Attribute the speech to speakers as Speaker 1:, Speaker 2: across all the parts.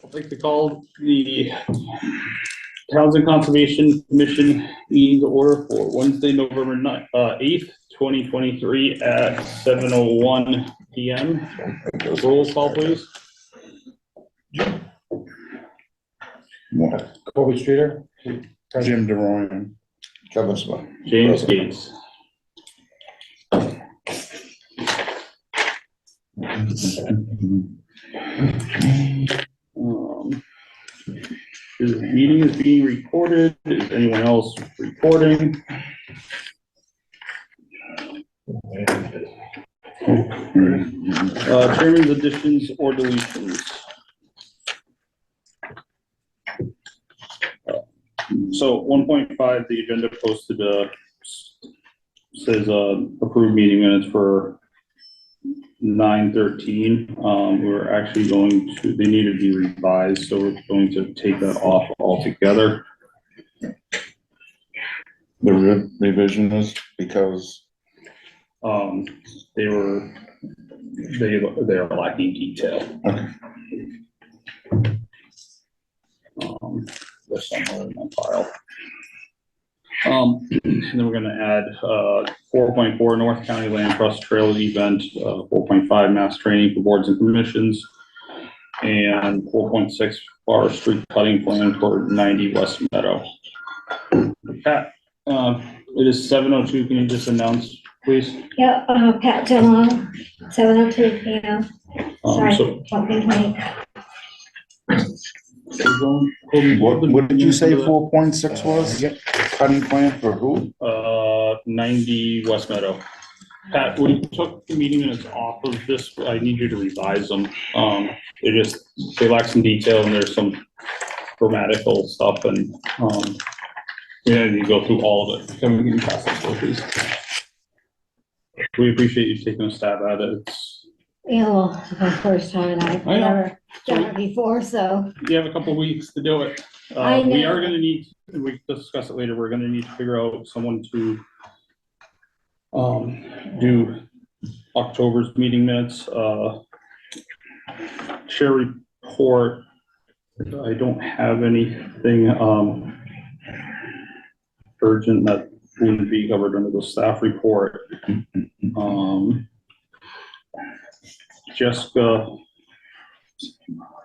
Speaker 1: I'd like to call the Townsend Conservation Commission meeting to order for Wednesday, November 8th, 2023 at 7:01 p.m. Roll call, please.
Speaker 2: Colby Streeter.
Speaker 3: Jim DeRoyan.
Speaker 2: Kevin Smith.
Speaker 1: James Gates. The meeting is being recorded. Is anyone else recording? Chairman's additions or deletions. So 1.5, the agenda posted says approved meeting minutes for 9/13. We're actually going to, they need to be revised, so we're going to take that off altogether.
Speaker 3: The revision is because
Speaker 1: They are lacking detail.
Speaker 3: okay.
Speaker 1: They're somewhere in my file. And then we're going to add 4.4 North County Land Trust Trail event, 4.5 mass training for boards and commissions, and 4.6 forest street cutting plan for 90 West Meadow. Pat, it is 7:02. Can you just announce, please?
Speaker 4: Yeah, Pat General, 7:02 p.m. Sorry,
Speaker 1: So,
Speaker 4: talking to me.
Speaker 3: What did you say 4.6 was? Cutting plan for who?
Speaker 1: 90 West Meadow. Pat, we took the meeting minutes off of this. I need you to revise them. They lack some detail and there's some grammatical stuff and we need to go through all of it. Can we pass that, please? We appreciate you taking a stab at it.
Speaker 4: Yeah, well, it's my first time and I've
Speaker 1: I know.
Speaker 4: never done it before, so.
Speaker 1: You have a couple weeks to do it.
Speaker 4: I
Speaker 1: We
Speaker 4: know.
Speaker 1: are gonna need, and we can discuss it later, we're gonna need to figure out someone to do October's meeting minutes, chair report. I don't have anything, urgent that wouldn't be covered under the staff report. Jessica,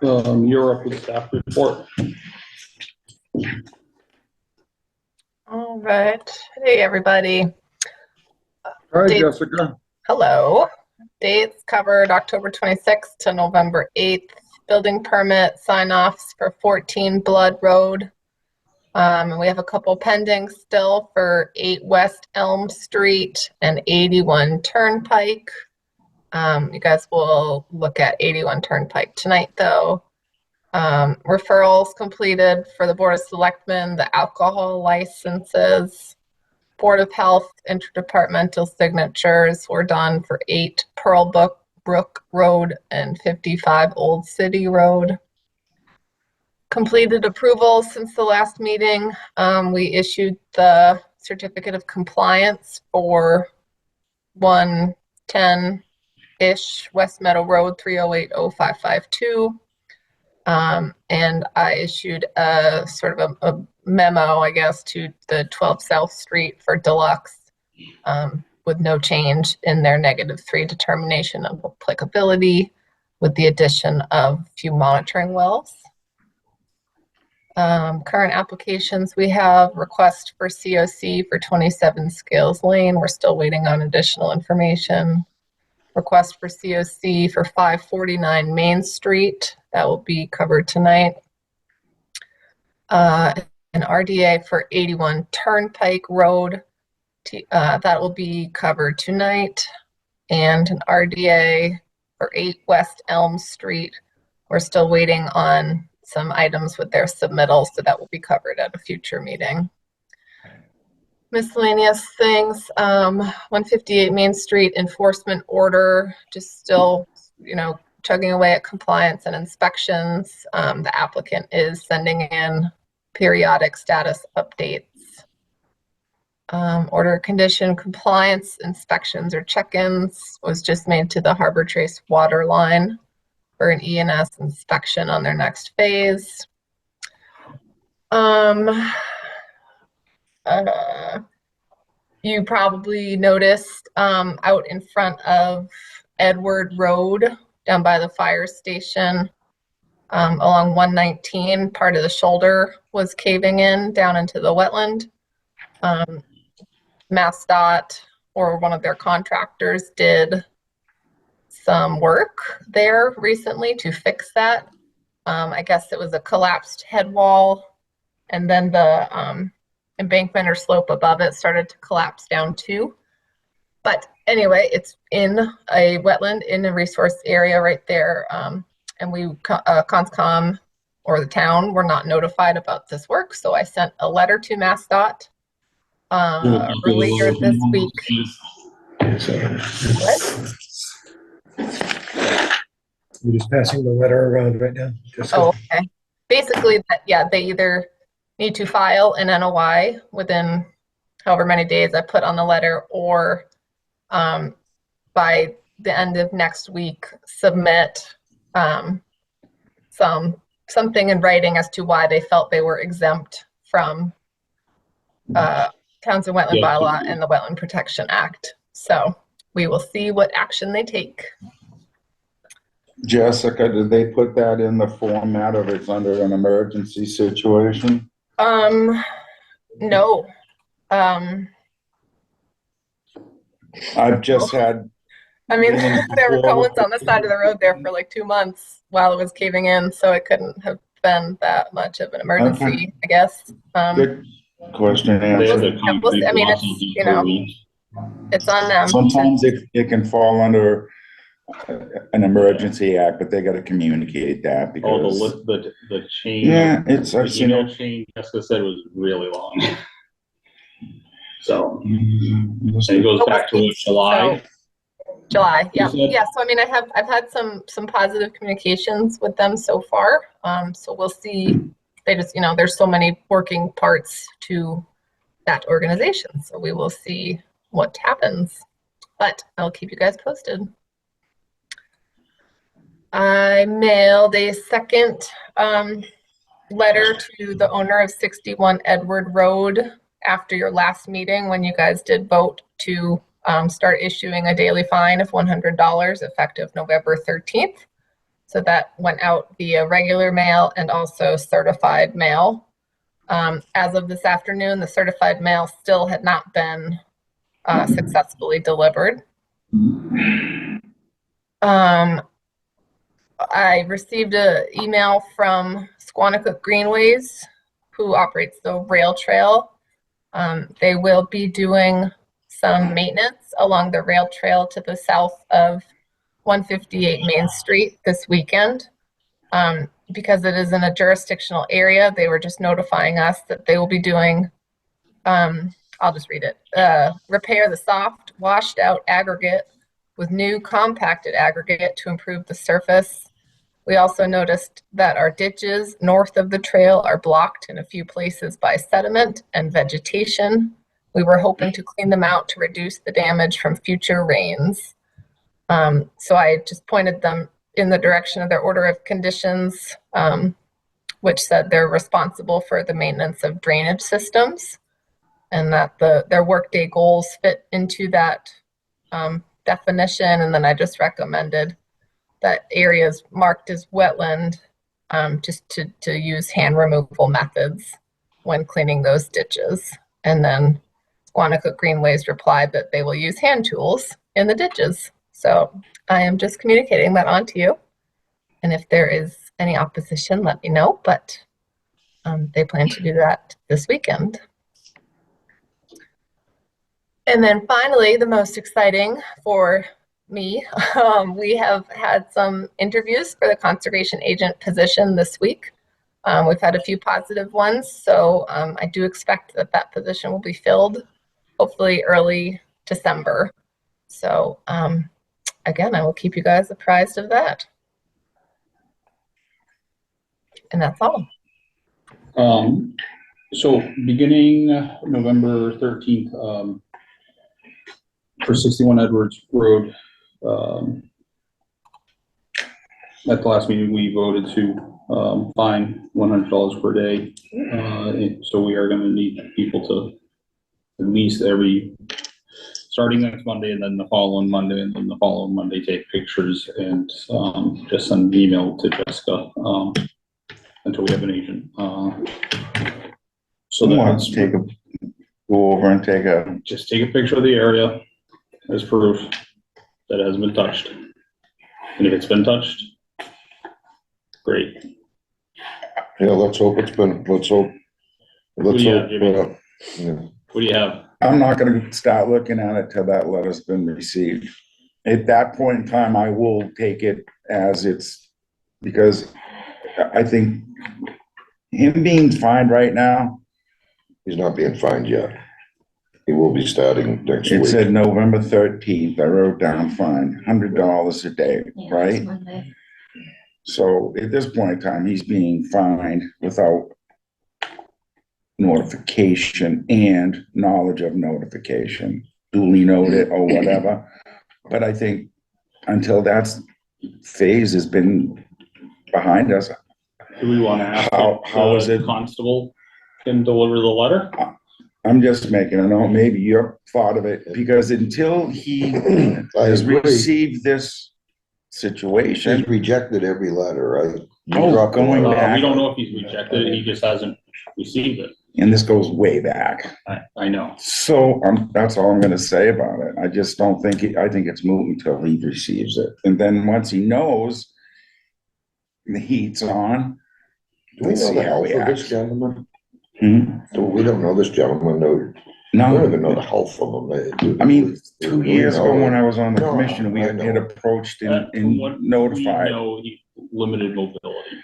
Speaker 1: you're up with staff report.
Speaker 5: All right. Hey, everybody.
Speaker 3: Hi,
Speaker 5: Dave.
Speaker 3: Jessica.
Speaker 5: Hello. Dates covered October 26th to November 8th. Building permit sign-offs for 14 Blood Road. And we have a couple pending still for 8 West Elm Street and 81 Turnpike. You guys will look at 81 Turnpike tonight, though. Referrals completed for the Board of Selectmen, the alcohol licenses, Board of Health interdepartmental signatures were done for 8 Pearl Brook Road and 55 Old City Road. Completed approvals since the last meeting. We issued the certificate of compliance for 110-ish West Meadow Road 3080552. And I issued a sort of a memo, I guess, to the 12 South Street for Deluxe with no change in their -3 determination of applicability with the addition of a few monitoring wells. Current applications, we have request for COC for 27 Scales Lane. We're still waiting on additional information. Request for COC for 549 Main Street. That will be covered tonight. An RDA for 81 Turnpike Road. That will be covered tonight. And an RDA for 8 West Elm Street. We're still waiting on some items with their submittals, so that will be covered at a future meeting. Miscellaneous things, 158 Main Street enforcement order, just still, chugging away at compliance and inspections. The applicant is sending in periodic status updates. Order condition compliance inspections or check-ins was just made to the Harbor Trace water line for an ENS inspection on their next phase. You probably noticed out in front of Edward Road down by the fire station along 119, part of the shoulder was caving in down into the wetland. MassDOT or one of their contractors did some work there recently to fix that. I guess it was a collapsed head wall, and then the embankment or slope above it started to collapse down too. But anyway, it's in a wetland in a resource area right there. And we, Conscom or the town, were not notified about this work. So I sent a letter to MassDOT earlier this week. What?
Speaker 6: We're just passing the letter around right now.
Speaker 5: Oh, okay. Basically, yeah, they either need to file an NOI within however many days I put on the letter, or by the end of next week, submit something in writing as to why they felt they were exempt from Townsend Wetland Bylaw and the Wetland Protection Act. So we will see what action they take.
Speaker 3: Jessica, did they put that in the format of it's under an emergency situation?
Speaker 5: No.
Speaker 3: I've just had.
Speaker 5: I mean, there were cones on the side of the road there for like 2 months while it was caving in, so it couldn't have been that much of an emergency,
Speaker 3: Okay.
Speaker 5: I guess.
Speaker 3: Good question answered.
Speaker 5: I mean, it's, you know, it's on them.
Speaker 3: Sometimes it can fall under an emergency act, but they gotta communicate that
Speaker 1: Oh,
Speaker 3: because.
Speaker 1: the chain.
Speaker 3: Yeah, it's,
Speaker 1: The
Speaker 3: I've seen
Speaker 1: email
Speaker 3: it.
Speaker 1: chain Jessica said was really long. So, and it goes back to July.
Speaker 5: July, yeah,
Speaker 1: You said?
Speaker 5: yeah. So I mean, I've had some positive communications with them so far. So we'll see. They just, you know, there's so many working parts to that organization, so we will see what happens. But I'll keep you guys posted. I mailed a second letter to the owner of 61 Edward Road after your last meeting, when you guys did vote to start issuing a daily fine of $100 effective November 13th. So that went out via regular mail and also certified mail. As of this afternoon, the certified mail still had not been successfully delivered. I received an email from Squanicook Greenways, who operates the rail trail. They will be doing some maintenance along the rail trail to the south of 158 Main Street this weekend. Because it is in a jurisdictional area, they were just notifying us that they will be doing, I'll just read it, repair the soft washed out aggregate with new compacted aggregate to improve the surface. We also noticed that our ditches north of the trail are blocked in a few places by sediment and vegetation. We were hoping to clean them out to reduce the damage from future rains. So I just pointed them in the direction of their order of conditions, which said they're responsible for the maintenance of drainage systems, and that their workday goals fit into that definition. And then I just recommended that areas marked as wetland, just to use hand removal methods when cleaning those ditches. And then Squanicook Greenways replied that they will use hand tools in the ditches. So I am just communicating that on to you. And if there is any opposition, let me know, but they plan to do that this weekend. And then finally, the most exciting for me, we have had some interviews for the conservation agent position this week. We've had a few positive ones, so I do expect that that position will be filled hopefully early December. So again, I will keep you guys apprised of that. And that's all.
Speaker 1: So beginning November 13th, for 61 Edwards Road, at the last meeting, we voted to, fine $100 per day. So we are gonna need people to at least starting next Monday and then the following Monday and then the following Monday, take pictures and, just send an email to Jessica, until we have an agent. So
Speaker 3: Let's
Speaker 1: that's,
Speaker 3: go over and take a,
Speaker 1: just take a picture of the area as proof that it hasn't been touched. And if it's been touched, great.
Speaker 2: Yeah, let's hope it's been, let's hope.
Speaker 1: Yeah, Jimmy.
Speaker 2: Yeah.
Speaker 1: What do you have?
Speaker 3: I'm not gonna start looking at it till that letter's been received. At that point in time, I will take it as it's, because I think him being fined right now,
Speaker 2: He's not being fined yet. He will be starting next
Speaker 3: it
Speaker 2: week.
Speaker 3: said November 13th, I wrote down fine, $100 a day,
Speaker 4: Yeah, it's
Speaker 3: right?
Speaker 4: Monday.
Speaker 3: So at this point in time, he's being fined without notification and knowledge of notification, duly noted or whatever. But I think until that phase has been behind us,
Speaker 1: Do we want to ask
Speaker 3: How
Speaker 1: if
Speaker 3: is
Speaker 1: the
Speaker 3: it-
Speaker 1: constable can deliver the letter?
Speaker 3: I'm just making a note, maybe your thought of it, because until he
Speaker 2: I
Speaker 3: has
Speaker 2: agree.
Speaker 3: received this
Speaker 2: He's
Speaker 3: situation,
Speaker 2: rejected every letter, right? You
Speaker 3: Oh,
Speaker 2: dropped the
Speaker 3: going
Speaker 2: letter.
Speaker 3: back.
Speaker 1: We don't know if he's rejected it, he just hasn't received it.
Speaker 3: and this goes way back.
Speaker 1: I know.
Speaker 3: So, that's all I'm gonna say about it. I just don't think, I think it's moot until he receives it. And then once he knows the heat's on.
Speaker 2: Do we know
Speaker 3: see
Speaker 2: the
Speaker 3: how
Speaker 2: health
Speaker 3: he
Speaker 2: of this
Speaker 3: acts.
Speaker 2: gentleman?
Speaker 3: Hmm?
Speaker 2: We don't know this gentleman, no. We don't even know the
Speaker 3: No,
Speaker 2: health of him.
Speaker 3: I mean,
Speaker 2: Do
Speaker 3: 2
Speaker 2: we
Speaker 3: years ago
Speaker 2: know?
Speaker 3: when I was on the
Speaker 2: No,
Speaker 3: commission, we
Speaker 2: I
Speaker 3: had
Speaker 2: know.
Speaker 3: approached
Speaker 1: From
Speaker 3: and
Speaker 1: what we
Speaker 3: notified.
Speaker 1: know, he limited mobility.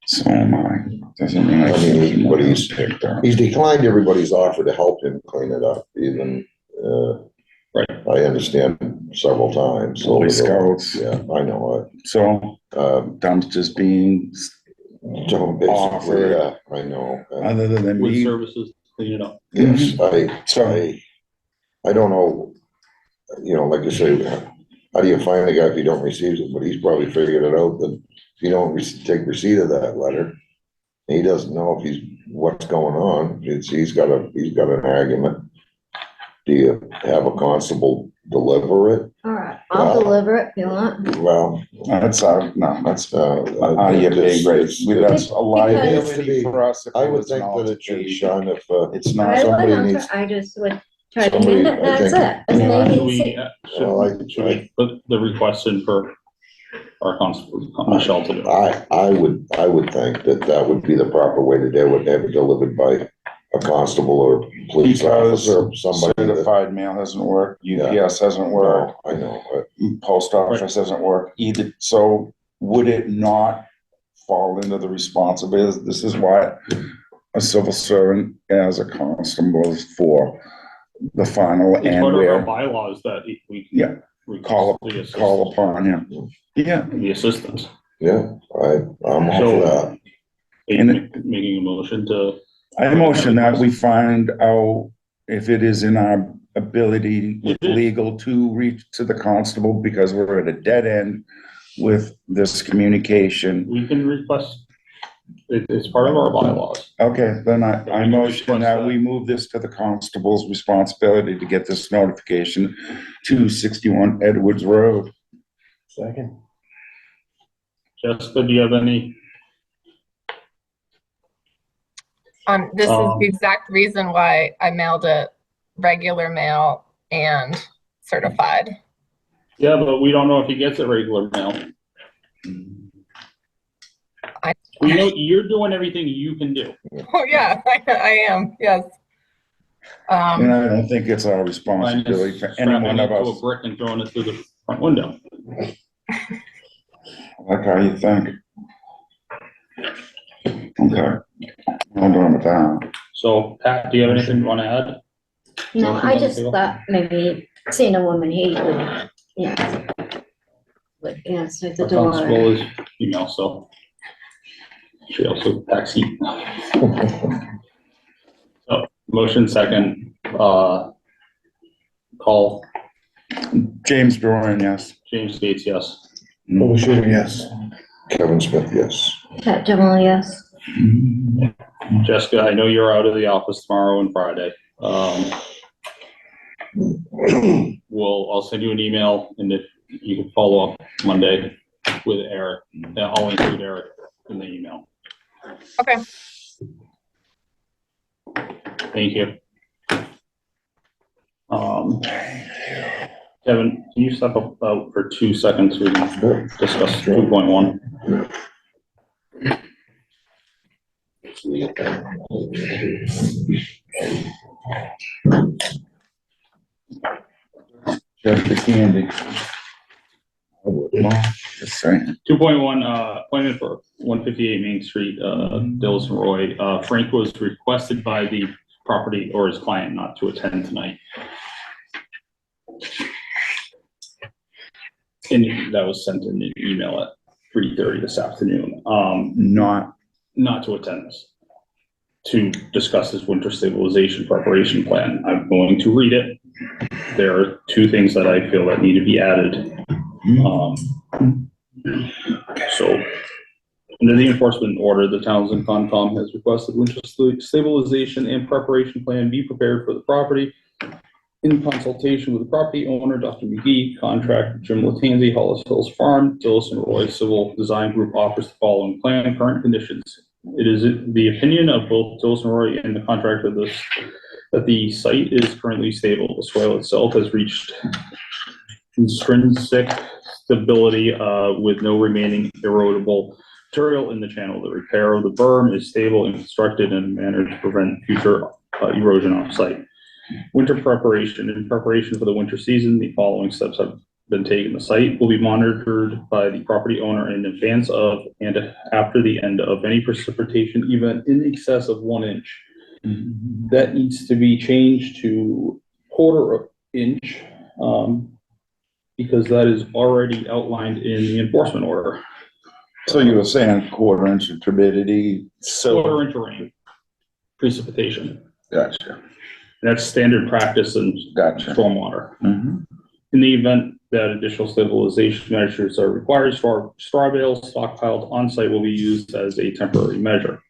Speaker 3: So am I. Doesn't mean I
Speaker 2: I mean,
Speaker 3: can't keep
Speaker 2: but
Speaker 3: my
Speaker 2: he's-
Speaker 3: picked up.
Speaker 2: He's declined everybody's offer to help him clean it up, even,
Speaker 1: Right.
Speaker 2: I understand several times.
Speaker 3: Boy
Speaker 2: over the-
Speaker 3: Scouts.
Speaker 2: Yeah, I know
Speaker 3: So
Speaker 2: it.
Speaker 3: dumpsters being,
Speaker 2: So basically,
Speaker 3: Offered.
Speaker 2: yeah, I know.
Speaker 3: other than
Speaker 1: With
Speaker 3: me,
Speaker 1: services, to clean it up.
Speaker 2: Yes,
Speaker 3: So-
Speaker 2: I don't know, you know, like you say, how do you find a guy if you don't receive it? But he's probably figured it out that if you don't take receipt of that letter, he doesn't know if what's going on. He's got an argument. Do you have a constable deliver it?
Speaker 4: All right, I'll deliver it if you want.
Speaker 2: Well,
Speaker 3: that's, no, that's out of your
Speaker 2: it's-
Speaker 3: pay grade.
Speaker 2: it's-
Speaker 3: That's a liability
Speaker 2: Because-
Speaker 3: for us. if
Speaker 2: I
Speaker 3: it
Speaker 2: would
Speaker 3: was an
Speaker 2: think that it should be
Speaker 3: altercation.
Speaker 2: done if,
Speaker 3: It's
Speaker 4: I
Speaker 3: not,
Speaker 4: would,
Speaker 2: somebody
Speaker 4: I'll
Speaker 2: needs-
Speaker 4: I just would try to
Speaker 2: somebody,
Speaker 4: hand it,
Speaker 2: I
Speaker 4: that's
Speaker 2: think-
Speaker 4: it. As
Speaker 3: Yeah,
Speaker 4: many
Speaker 1: Should
Speaker 4: as
Speaker 1: we,
Speaker 4: it-
Speaker 1: should we put the request in for our constable, Michelle, to do it?
Speaker 2: I would think that would be the proper way to do it, have it delivered by a constable or police
Speaker 3: because
Speaker 2: officer, somebody that.
Speaker 3: certified mail doesn't work,
Speaker 2: Yeah.
Speaker 3: UPS doesn't work,
Speaker 2: I know,
Speaker 3: post office doesn't work either. So would it not fall into the responsibility? This is what a civil servant as a constable is for, the final
Speaker 1: It's
Speaker 3: and
Speaker 1: part of our
Speaker 3: where
Speaker 1: bylaws that we.
Speaker 3: Yeah. call upon him. Yeah,
Speaker 1: The assistance.
Speaker 2: yeah, I'm all
Speaker 1: So-
Speaker 2: for that.
Speaker 1: Are you
Speaker 3: And-
Speaker 1: making a motion to,
Speaker 3: I motion that we find out if it is in our ability with
Speaker 1: It is.
Speaker 3: legal to reach to the constable, because we're at a dead end with this communication.
Speaker 1: we can request, it's part of our bylaws.
Speaker 3: Okay, then I
Speaker 1: We can
Speaker 3: motion that
Speaker 1: request
Speaker 3: we move this to the constable's responsibility to get this notification to 61 Edwards Road.
Speaker 6: Second.
Speaker 1: Jessica, do you have any?
Speaker 5: This is the exact reason why I mailed it regular mail and certified.
Speaker 1: Yeah, but we don't know if he gets it regular mail. We know you're doing everything you can do.
Speaker 5: Oh, yeah, I am, yes.
Speaker 3: And I don't think it's our
Speaker 1: Mine
Speaker 3: responsibility
Speaker 1: is
Speaker 3: for any
Speaker 1: strapping
Speaker 3: one
Speaker 1: it
Speaker 3: of
Speaker 1: to a
Speaker 3: us.
Speaker 1: brick and throwing it through the front window.
Speaker 3: Like how you think. Okay. I'm doing with that.
Speaker 1: So Pat, do you have anything you want to add?
Speaker 4: No, I just thought maybe seeing a woman he would, yeah. Would answer the
Speaker 1: Our
Speaker 4: door.
Speaker 1: constable is female, so she also packs heat. So motion second, call
Speaker 3: James Dorian, yes.
Speaker 1: James Gates, yes.
Speaker 6: Full shooter, yes.
Speaker 2: Kevin Smith, yes.
Speaker 4: Pat Gemma, yes.
Speaker 1: Jessica, I know you're out of the office tomorrow and Friday. I'll send you an email, and if you can follow up Monday with Eric, I'll include Eric in the email.
Speaker 5: Okay.
Speaker 1: Thank you. Kevin, can you step up for 2 seconds? We can discuss 2.1.
Speaker 3: Just the candy. Just saying.
Speaker 1: 2.1, appointment for 158 Main Street, Dillis and Roy. Frank was requested by the property or his client not to attend tonight. And that was sent in an email at 3:30 this afternoon. Not to attend this, to discuss his winter stabilization preparation plan. I'm going to read it. There are 2 things that I feel that need to be added. So, under the enforcement order, the Townsend Concom has requested winter stabilization and preparation plan be prepared for the property in consultation with the property owner, Dr. McGee, contractor Jim Latanzi, Hollis Hills Farm. Dillis and Roy Civil Design Group offers the following plan: current conditions. It is the opinion of both Dillis and Roy and the contractor that the site is currently stable. The soil itself has reached intrinsic stability with no remaining erodible material in the channel. The repair of the berm is stable and constructed in a manner to prevent future erosion off site. Winter preparation. In preparation for the winter season, the following steps have been taken. The site will be monitored by the property owner in advance of and after the end of any precipitation event in excess of 1 inch. That needs to be changed to 1/4 inch, because that is already outlined in the enforcement order.
Speaker 3: So you were saying 1/4 inch of turbidity, so.
Speaker 1: 1/4 inch rain, precipitation.
Speaker 3: Gotcha,
Speaker 1: That's standard practice in
Speaker 3: gotcha.
Speaker 1: stormwater.
Speaker 3: Mhm.
Speaker 1: In the event that additional stabilization measures are required, straw bales stockpiled on site will be used as a temporary measure.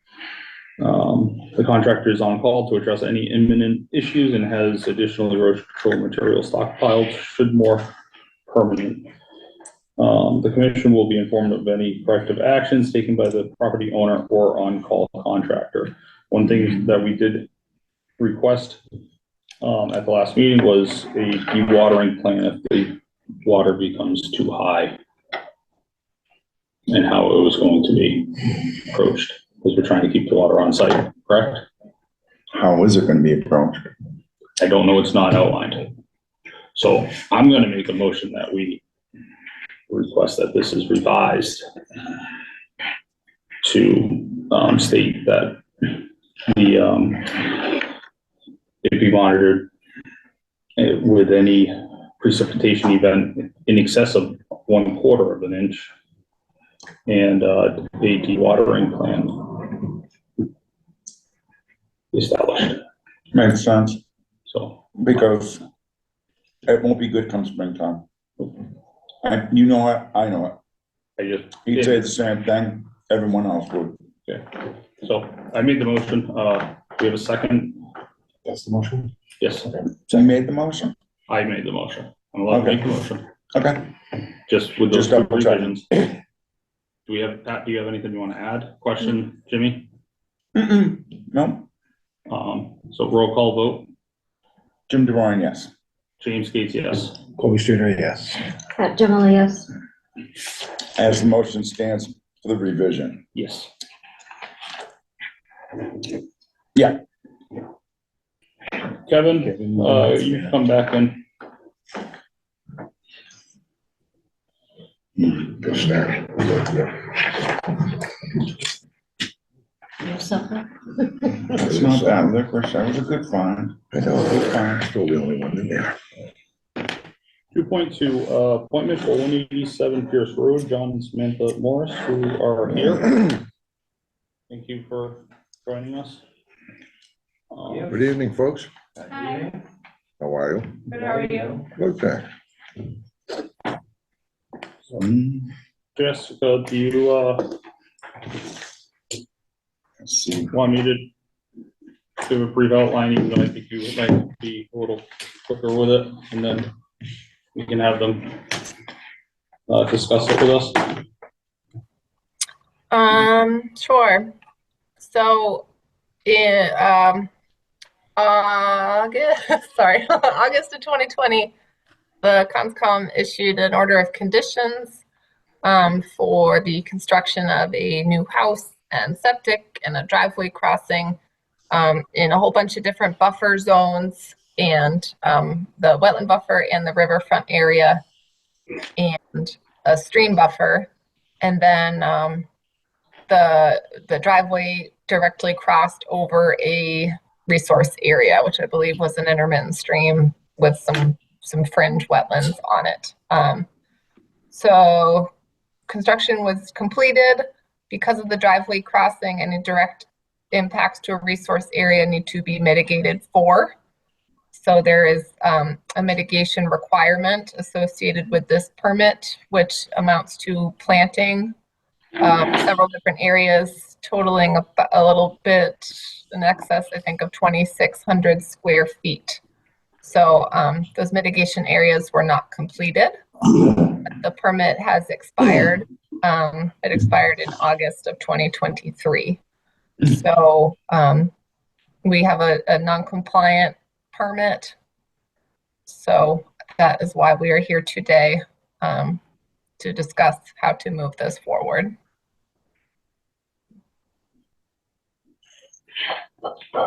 Speaker 1: The contractor is on call to address any imminent issues and has additional erosion control material stockpiled should more permanent. The commission will be informed of any corrective actions taken by the property owner or on-call contractor. One thing that we did request at the last meeting was a dewatering plan if the water becomes too high, and how it was going to be approached, because we're trying to keep the water on site, correct?
Speaker 3: How is it gonna be approached?
Speaker 1: I don't know, it's not outlined. So I'm gonna make a motion that we request that this is revised to state that it be monitored with any precipitation event in excess of 1/4 of an inch, and a dewatering plan established.
Speaker 3: Makes sense,
Speaker 1: So,
Speaker 3: because it won't be good come springtime. You know it, I know it.
Speaker 1: I just.
Speaker 3: He'd say the same thing, everyone else would.
Speaker 1: Okay, so I made the motion, we have a second?
Speaker 6: That's the motion.
Speaker 1: Yes,
Speaker 3: So you made the motion?
Speaker 1: I made the motion. I'm allowed to make the motion,
Speaker 3: Okay.
Speaker 1: just with those
Speaker 3: Just
Speaker 1: two
Speaker 3: double checking.
Speaker 1: revisions. Do we have, Pat, do you have anything you want to add? Question, Jimmy?
Speaker 3: No,
Speaker 1: So roll call vote,
Speaker 3: Jim DeRoy, yes.
Speaker 1: James Gates, yes.
Speaker 6: Colby Streeter, yes.
Speaker 4: Pat Gemma, yes.
Speaker 3: As the motion stands for the revision.
Speaker 1: Yes.
Speaker 3: Yeah.
Speaker 1: Kevin, you come back in.
Speaker 4: Supper.
Speaker 3: It's not bad licorice, that was a good find.
Speaker 2: I know,
Speaker 3: Good find.
Speaker 2: still the only one in there.
Speaker 1: 2.2, appointment for 187 Pierce Road, John and Samantha Morris, who are here. Thank you for joining us.
Speaker 2: Good evening, folks.
Speaker 5: Hi.
Speaker 2: How are you?
Speaker 5: Good, how are you?
Speaker 2: Okay.
Speaker 1: Jessica, do you,
Speaker 3: Let's see.
Speaker 1: want me to give a brief outline, even though I think you would like to be a little quicker with it, and then we can have them discuss it with us?
Speaker 5: Sure. So in August, sorry, August of 2020, the CONSCOM issued an order of conditions for the construction of a new house and septic and a driveway crossing in a whole bunch of different buffer zones and the wetland buffer and the riverfront area and a stream buffer. And then the driveway directly crossed over a resource area, which I believe was an intermittent stream with some fringe wetlands on it. So construction was completed. Because of the driveway crossing, any direct impacts to a resource area need to be mitigated for. So there is a mitigation requirement associated with this permit, which amounts to planting several different areas, totaling a little bit in excess, I think, of 2,600 square feet. So those mitigation areas were not completed. The permit has expired. It expired in August of 2023. So we have a non-compliant permit. So that is why we are here today to discuss how to move this forward.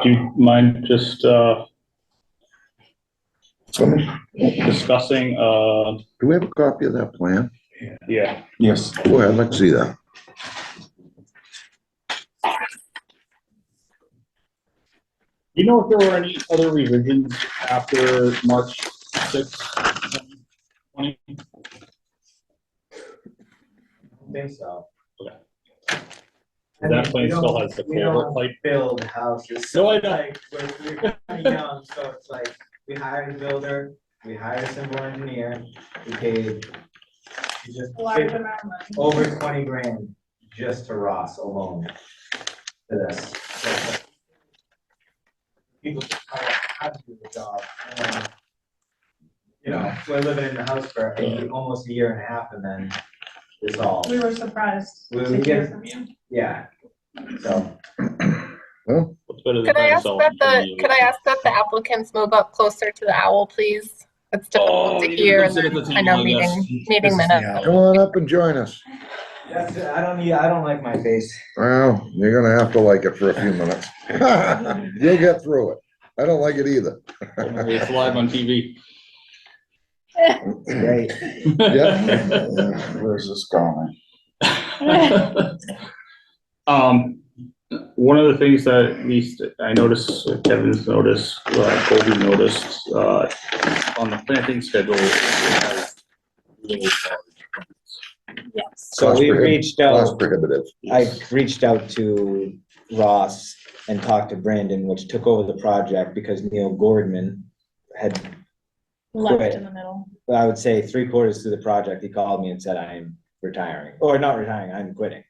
Speaker 1: Do you mind just discussing,
Speaker 2: Do we have a copy of that plan?
Speaker 1: yeah,
Speaker 3: Yes.
Speaker 2: Go ahead, let's see that.
Speaker 1: do you know if there were any other revisions after March 6th, 2020?
Speaker 7: I think so.
Speaker 1: Okay.
Speaker 7: I
Speaker 1: That
Speaker 7: mean,
Speaker 1: plan
Speaker 7: we
Speaker 1: still
Speaker 7: don't-
Speaker 1: has the
Speaker 7: we
Speaker 1: culvert
Speaker 7: don't
Speaker 1: pipe?
Speaker 7: Build houses.
Speaker 1: No, I
Speaker 7: So
Speaker 1: know.
Speaker 7: like, we're kind of young, so it's like, we hired a builder, we hired a civil engineer, we paid just over 20 grand just to Ross alone for this. So, people just kind of have to do the job. And, you know, we're living in the house for almost a year and a half, and then it's all,
Speaker 8: We were surprised
Speaker 7: We-
Speaker 8: to
Speaker 7: we
Speaker 8: hear
Speaker 7: get-
Speaker 8: from you.
Speaker 7: yeah. So,
Speaker 1: What's better than
Speaker 5: Could I ask
Speaker 1: dinosaurs?
Speaker 5: that the applicants move up closer to the owl, please? It's difficult to
Speaker 1: you
Speaker 5: hear.
Speaker 1: can
Speaker 5: And
Speaker 1: sit at
Speaker 5: then
Speaker 1: the
Speaker 5: I know
Speaker 1: table, I guess.
Speaker 5: meeting minutes.
Speaker 2: Come on up and join us.
Speaker 7: that's, I don't like my face.
Speaker 2: Well, you're gonna have to like it for a few minutes. You'll get through it. I don't like it either.
Speaker 1: It's live on TV.
Speaker 7: Great.
Speaker 2: Yeah.
Speaker 3: Where's this going?
Speaker 1: One of the things that at least I noticed, Kevin's noticed, Colby noticed, on the planting schedule, it has really large plants.
Speaker 8: Yes.
Speaker 7: So
Speaker 2: Cost
Speaker 7: we
Speaker 2: prohibitive.
Speaker 7: reached
Speaker 2: Cost
Speaker 7: out,
Speaker 2: prohibitive.
Speaker 7: I reached out to Ross and talked to Brandon, which took over the project because Neil Gordman had,
Speaker 8: Left in the middle.
Speaker 7: I would say 3/4 through the project, he called me and said, I'm retiring, or not retiring, I'm quitting.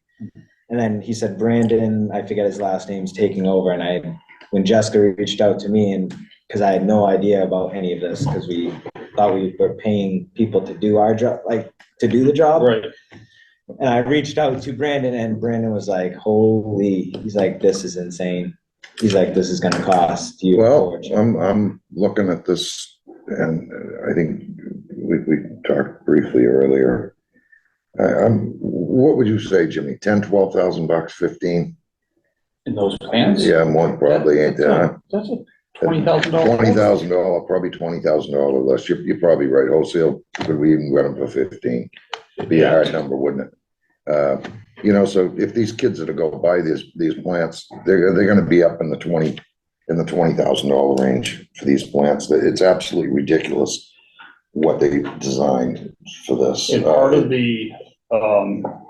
Speaker 7: And then he said, Brandon, I forget his last name's taking over, and when Jessica reached out to me, and, because I had no idea about any of this, because we thought we were paying people to do our job, like, to do the job.
Speaker 1: Right,
Speaker 7: And I reached out to Brandon, and Brandon was like, holy, he's like, this is insane. He's like, this is gonna cost you a
Speaker 2: Well,
Speaker 7: fortune.
Speaker 2: I'm looking at this, and I think we talked briefly earlier. What would you say, Jimmy? 10, 12,000 bucks, 15?
Speaker 1: in those plants?
Speaker 2: Yeah, more probably, ain't that?
Speaker 1: That's a $20,000.
Speaker 2: $20,000, probably $20,000 less. You're probably right. Wholesale, could we even get them for 15? It'd be a hard number, wouldn't it? You know, so if these kids are to go buy these plants, they're gonna be up in the $20,000 range for these plants. It's absolutely ridiculous what they designed for this.
Speaker 1: And part of the,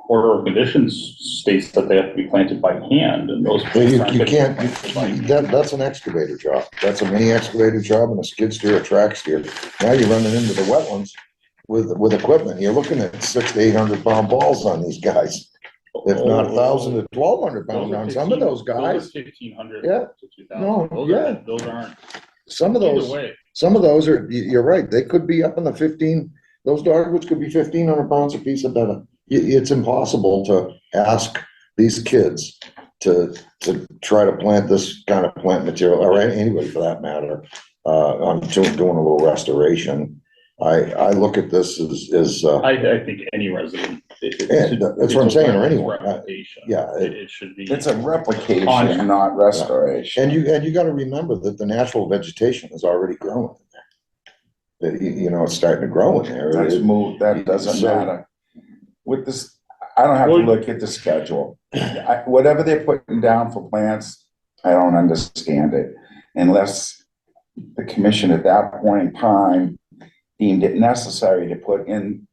Speaker 1: order of conditions states that they have to be planted by hand, and those.
Speaker 2: Well,
Speaker 1: plants
Speaker 2: you
Speaker 1: aren't
Speaker 2: you
Speaker 1: gonna
Speaker 2: can't,
Speaker 1: be planted by hand.
Speaker 2: that's an excavator job. That's a mini excavator job and a skid steer, a track steer. Now you're running into the wetlands. with equipment, you're looking at 600 to 800 pound balls on these guys. If not 1,000 to 1,200 pound on some of those guys.
Speaker 1: 1,500
Speaker 2: Yeah.
Speaker 1: to 2,000.
Speaker 2: No,
Speaker 1: Those
Speaker 2: yeah.
Speaker 1: are, those aren't,
Speaker 2: Some of
Speaker 1: either
Speaker 2: those,
Speaker 1: way.
Speaker 2: some of those are, you're right, they could be up in the 15, those dogwoods could be 1,500 pounds a piece of better. It's impossible to ask these kids to try to plant this kind of plant material, or anybody for that matter, on doing a little restoration. I look at this as,
Speaker 1: I think any resident.
Speaker 2: Yeah, that's what I'm saying, or anyone. Yeah.
Speaker 1: It should be.
Speaker 3: It's a replication, not restoration.
Speaker 2: and you gotta remember that the natural vegetation is already growing in there. You know, it's starting to grow in there.
Speaker 3: Let's move, that doesn't
Speaker 2: So-
Speaker 3: matter. With this, I don't have to look at the schedule. Whatever they're putting down for plants, I don't understand it. Unless the commission at that point in time deemed it necessary to put in.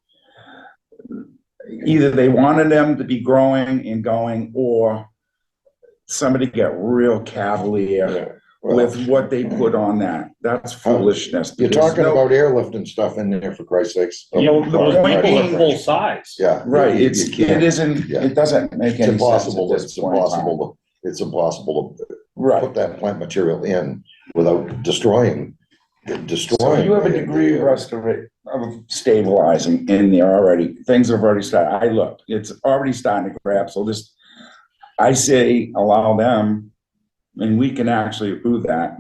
Speaker 3: Either they wanted them to be growing and going, or somebody got real cavalier
Speaker 2: Well,
Speaker 3: with what they put on that. That's foolishness.
Speaker 2: You're
Speaker 3: There's
Speaker 2: talking
Speaker 3: no-
Speaker 2: about airlifting stuff in there, for Christ's sakes.
Speaker 1: Yeah,
Speaker 3: Well, the
Speaker 1: those
Speaker 3: point
Speaker 1: people are
Speaker 3: being-
Speaker 1: full size.
Speaker 2: Yeah.
Speaker 3: Right,
Speaker 2: you-
Speaker 3: it's,
Speaker 2: you
Speaker 3: it
Speaker 2: can't-
Speaker 3: isn't,
Speaker 2: yeah.
Speaker 3: it doesn't make
Speaker 2: It's
Speaker 3: any sense at
Speaker 2: impossible,
Speaker 3: this
Speaker 2: it's
Speaker 3: point in time.
Speaker 2: impossible, it's impossible to
Speaker 3: Right,
Speaker 2: put that plant material in without destroying.
Speaker 3: so you have a degree of of stabilizing in there already, things have already started, I looked, it's already starting to grab, so this, I say allow them, and we can actually approve that,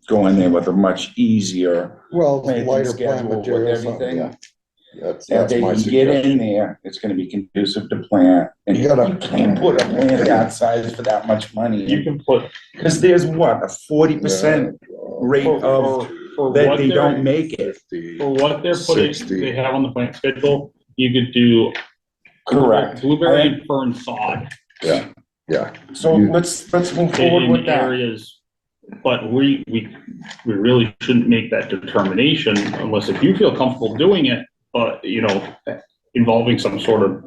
Speaker 3: go in there with a much easier
Speaker 2: Well,
Speaker 3: planting
Speaker 2: lighter plant
Speaker 3: schedule with
Speaker 2: material, something,
Speaker 3: everything.
Speaker 2: yeah. That's
Speaker 3: If they
Speaker 2: my
Speaker 3: can get in
Speaker 2: suggestion.
Speaker 3: there, it's gonna be conducive to plant, and
Speaker 2: You gotta-
Speaker 3: you can't put a plant that size for that much money.
Speaker 1: You can put.
Speaker 3: Cause there's what, a 40% rate of,
Speaker 1: For
Speaker 3: that
Speaker 1: what
Speaker 3: they
Speaker 1: they're-
Speaker 3: don't make it.
Speaker 1: For what they're putting,
Speaker 2: 60.
Speaker 1: they have on the plant schedule, you could do.
Speaker 3: Correct.
Speaker 1: Blueberry and fern sod
Speaker 2: Yeah,
Speaker 3: So let's move forward
Speaker 1: in
Speaker 3: with that.
Speaker 1: areas. But we really shouldn't make that determination unless if you feel comfortable doing it, but you know, involving some sort of,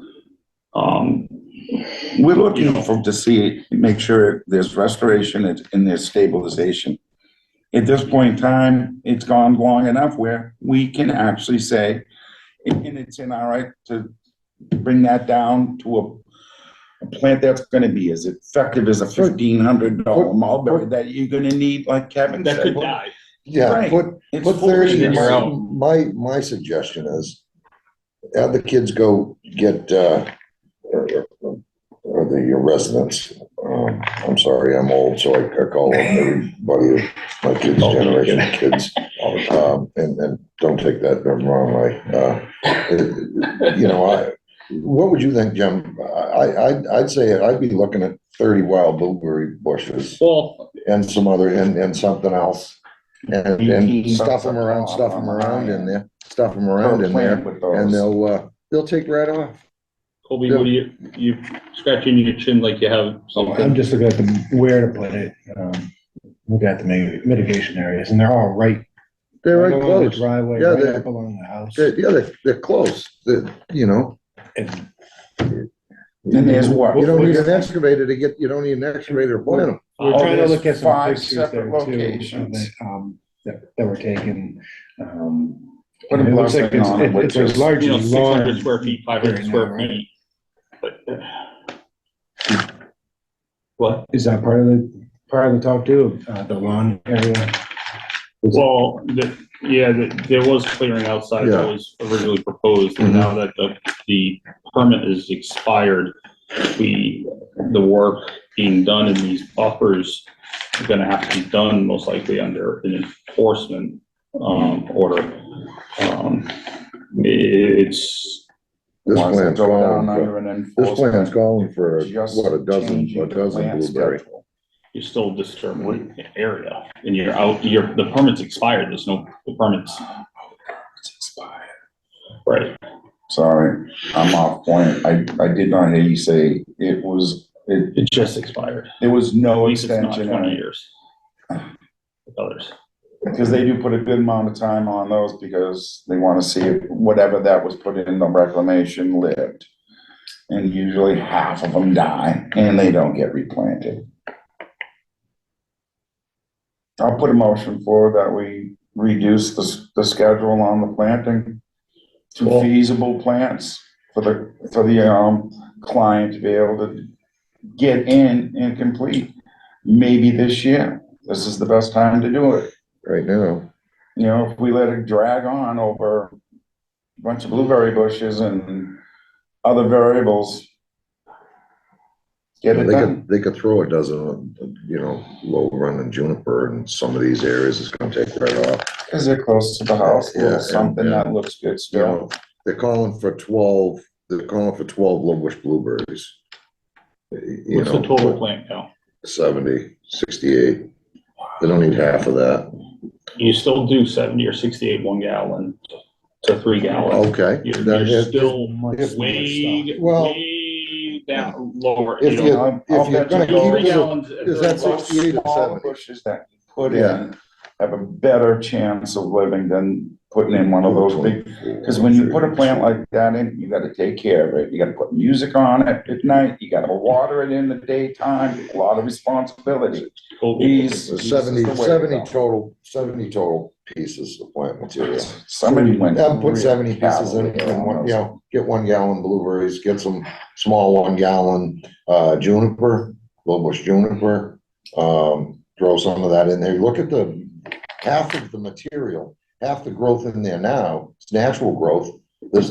Speaker 3: We're looking for, to see, make sure there's restoration and there's stabilization. At this point in time, it's gone long enough where we can actually say, and it's in our right to bring that down to a plant that's gonna be as effective as a $1,500 mulberry that you're gonna need, like Kevin
Speaker 1: that
Speaker 3: said.
Speaker 1: could die.
Speaker 2: yeah,
Speaker 3: Right.
Speaker 2: put
Speaker 3: It's
Speaker 2: 30,
Speaker 1: And then you're out.
Speaker 2: my suggestion is, have the kids go get, or the residents, I'm sorry, I'm old, so I call everybody, my kids' generation, kids. And don't take that the wrong way. You know, what would you think, Jim? I'd say I'd be looking at 30 wild blueberry bushes
Speaker 1: Well,
Speaker 2: and some other, and something else. And
Speaker 3: 18
Speaker 2: stuff them around,
Speaker 3: bucks a
Speaker 2: stuff
Speaker 3: pop
Speaker 2: them
Speaker 3: on the
Speaker 2: around
Speaker 3: high
Speaker 2: in
Speaker 3: end.
Speaker 2: there, stuff them around in there, and they'll take right off.
Speaker 1: Colby, what do you scratching your chin like you have
Speaker 6: So I'm
Speaker 1: something?
Speaker 6: just looking at where to put it, looking at the mitigation areas, and they're all right.
Speaker 2: They're right
Speaker 6: along the
Speaker 2: close.
Speaker 6: Driveway,
Speaker 2: Yeah,
Speaker 6: right
Speaker 2: they're-
Speaker 6: up along the house.
Speaker 2: They're close, you know.
Speaker 6: And
Speaker 3: And there's what?
Speaker 2: You don't need an excavator to get, you don't need an excavator to plant them.
Speaker 6: we're
Speaker 3: Oh,
Speaker 6: trying to
Speaker 3: there's
Speaker 6: look at some
Speaker 3: 5
Speaker 6: pictures there
Speaker 3: separate
Speaker 6: too, of
Speaker 3: locations.
Speaker 6: it, that were taken.
Speaker 3: Put a
Speaker 6: It looks like
Speaker 3: blessing on it,
Speaker 6: it's a
Speaker 3: which is,
Speaker 6: large
Speaker 1: You know, 600
Speaker 6: lawn.
Speaker 1: square feet, 500
Speaker 6: area
Speaker 1: square
Speaker 6: now, right?
Speaker 1: feet. But. What?
Speaker 6: Is that part of the talk too, the lawn area?
Speaker 1: Well, there was clearing outside that
Speaker 2: Yeah.
Speaker 1: was originally proposed, and now that the permit is expired, the work being done in these buffers are gonna have to be done most likely under an enforcement, order. It's,
Speaker 2: This
Speaker 3: wants to
Speaker 2: plant's
Speaker 3: go
Speaker 2: calling
Speaker 3: down
Speaker 2: for,
Speaker 3: under an
Speaker 2: this plant's
Speaker 3: enforcement.
Speaker 2: calling for,
Speaker 3: Just
Speaker 2: what, a
Speaker 3: changing the
Speaker 2: dozen
Speaker 3: plant
Speaker 2: blueberry.
Speaker 3: schedule.
Speaker 1: you're still disturbing the area, and you're out, the permit's expired, the permit's,
Speaker 3: It's expired.
Speaker 1: right.
Speaker 3: Sorry, I'm off point. I did not hear you say it
Speaker 1: It just expired.
Speaker 3: there was
Speaker 1: At
Speaker 3: no
Speaker 1: least it's not
Speaker 3: extension
Speaker 1: 20
Speaker 3: on it.
Speaker 1: years. With others.
Speaker 3: Because they do put a good amount of time on those because they wanna see if whatever that was put in the reclamation lived. And usually half of them die and they don't get replanted. I'll put a motion forward that we reduce the schedule on the planting two feasible plants for the client to be able to get in and complete. Maybe this year, this is the best time to do it.
Speaker 2: right now.
Speaker 3: You know, if we let it drag on over a bunch of blueberry bushes and other variables, get it done.
Speaker 2: They could throw a dozen, low running juniper in some of these areas, it's gonna take right off.
Speaker 3: Cause they're close to the house,
Speaker 2: Yeah,
Speaker 3: something
Speaker 2: yeah.
Speaker 3: that looks good
Speaker 2: You
Speaker 3: still.
Speaker 2: know, they're calling for 12 low bush blueberries. You
Speaker 1: What's the
Speaker 2: know,
Speaker 1: total plant count?
Speaker 2: 70, 68. They don't need half of that.
Speaker 1: You still do 70 or 68 1 gallon to 3 gallon.
Speaker 2: Okay.
Speaker 1: You're
Speaker 2: That is-
Speaker 1: still
Speaker 2: if-
Speaker 1: way,
Speaker 2: Well,
Speaker 1: way down lower.
Speaker 2: if
Speaker 1: know.
Speaker 2: you-
Speaker 3: I'll
Speaker 2: if you're
Speaker 3: bet
Speaker 2: gonna
Speaker 3: you those-
Speaker 1: 3 gallons.
Speaker 2: is that
Speaker 3: those
Speaker 2: 68 to
Speaker 3: small
Speaker 2: 70?
Speaker 3: bushes that you put
Speaker 2: Yeah.
Speaker 3: in have a better chance of living than putting in one of those big. Cause when you put a plant like that in, you gotta take care of it. You gotta put music on it at night. You gotta water it in the daytime. A lot of responsibility. These.
Speaker 2: The 70
Speaker 3: this is the way to go.
Speaker 2: total, 70 total pieces of plant material.
Speaker 3: Somebody went.
Speaker 2: Yeah, put
Speaker 3: real
Speaker 2: 70 pieces in,
Speaker 3: cavalier on
Speaker 2: one,
Speaker 3: those.
Speaker 2: get 1 gallon blueberries, get some small 1 gallon, juniper, low bush juniper. Throw some of that in there. Look at half of the material, half the growth in there now, it's natural growth. There's